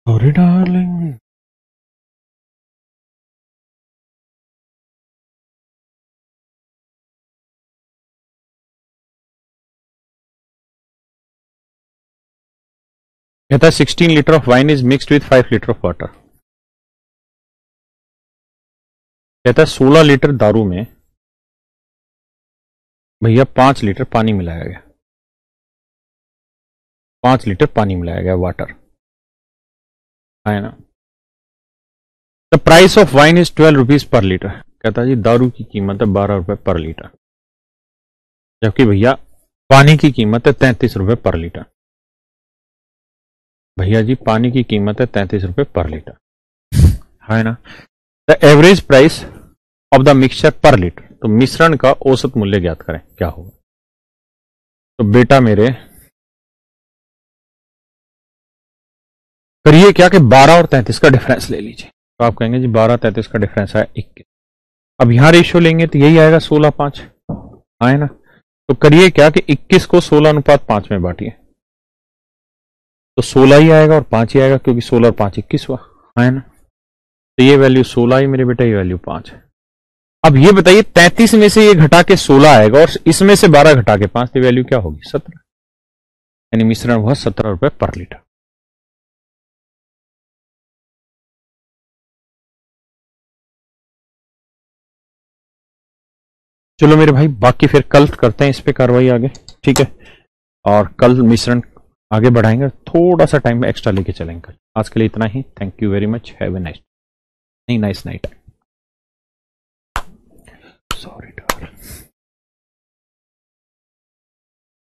Sorry darling. कहता है 16 litre of wine is mixed with 5 litre of water. कहता है 16 लीटर दारू में भैया 5 लीटर पानी मिलाया गया, 5 लीटर पानी मिलाया गया वाटर, है ना। The price of wine is 12 rupees per litre. कहता है जी दारू की कीमत है 12 रुपए पर लीटर, जबकि भैया पानी की कीमत है 33 रुपए पर लीटर। भैया जी पानी की कीमत है 33 रुपए पर लीटर, है ना। The average price of the mixture पर लीटर। तो मिश्रण का औसत मूल्य ज्ञात करें, क्या होगा। तो बेटा मेरे करिए क्या कि 12 और 33 का डिफरेंस ले लीजिए। तो आप कहेंगे जी 12 33 का डिफरेंस है 21। अब यहां रेशियो लेंगे तो यही आएगा 16:5, है ना। तो करिए क्या कि 21 को 16:5 में बांटिए, तो 16 ही आएगा और 5 ही आएगा, क्योंकि 16 और 5 21 हुआ, है ना। तो ये वैल्यू 16 ही मेरे बेटा, ये वैल्यू 5 है। अब ये बताइए 33 में से ये घटा के 16 आएगा और इसमें से 12 घटा के 5, तो वैल्यू क्या होगी 17, यानी मिश्रण हुआ 17 रुपए पर लीटर। चलो मेरे भाई बाकी फिर कल करते हैं इस पे कार्रवाई आगे, ठीक है। और कल मिश्रण आगे बढ़ाएंगे, थोड़ा सा टाइम एक्स्ट्रा लेके चलेंगे कल। आज के लिए इतना ही। Thank you very much. Have a nice night. Sorry.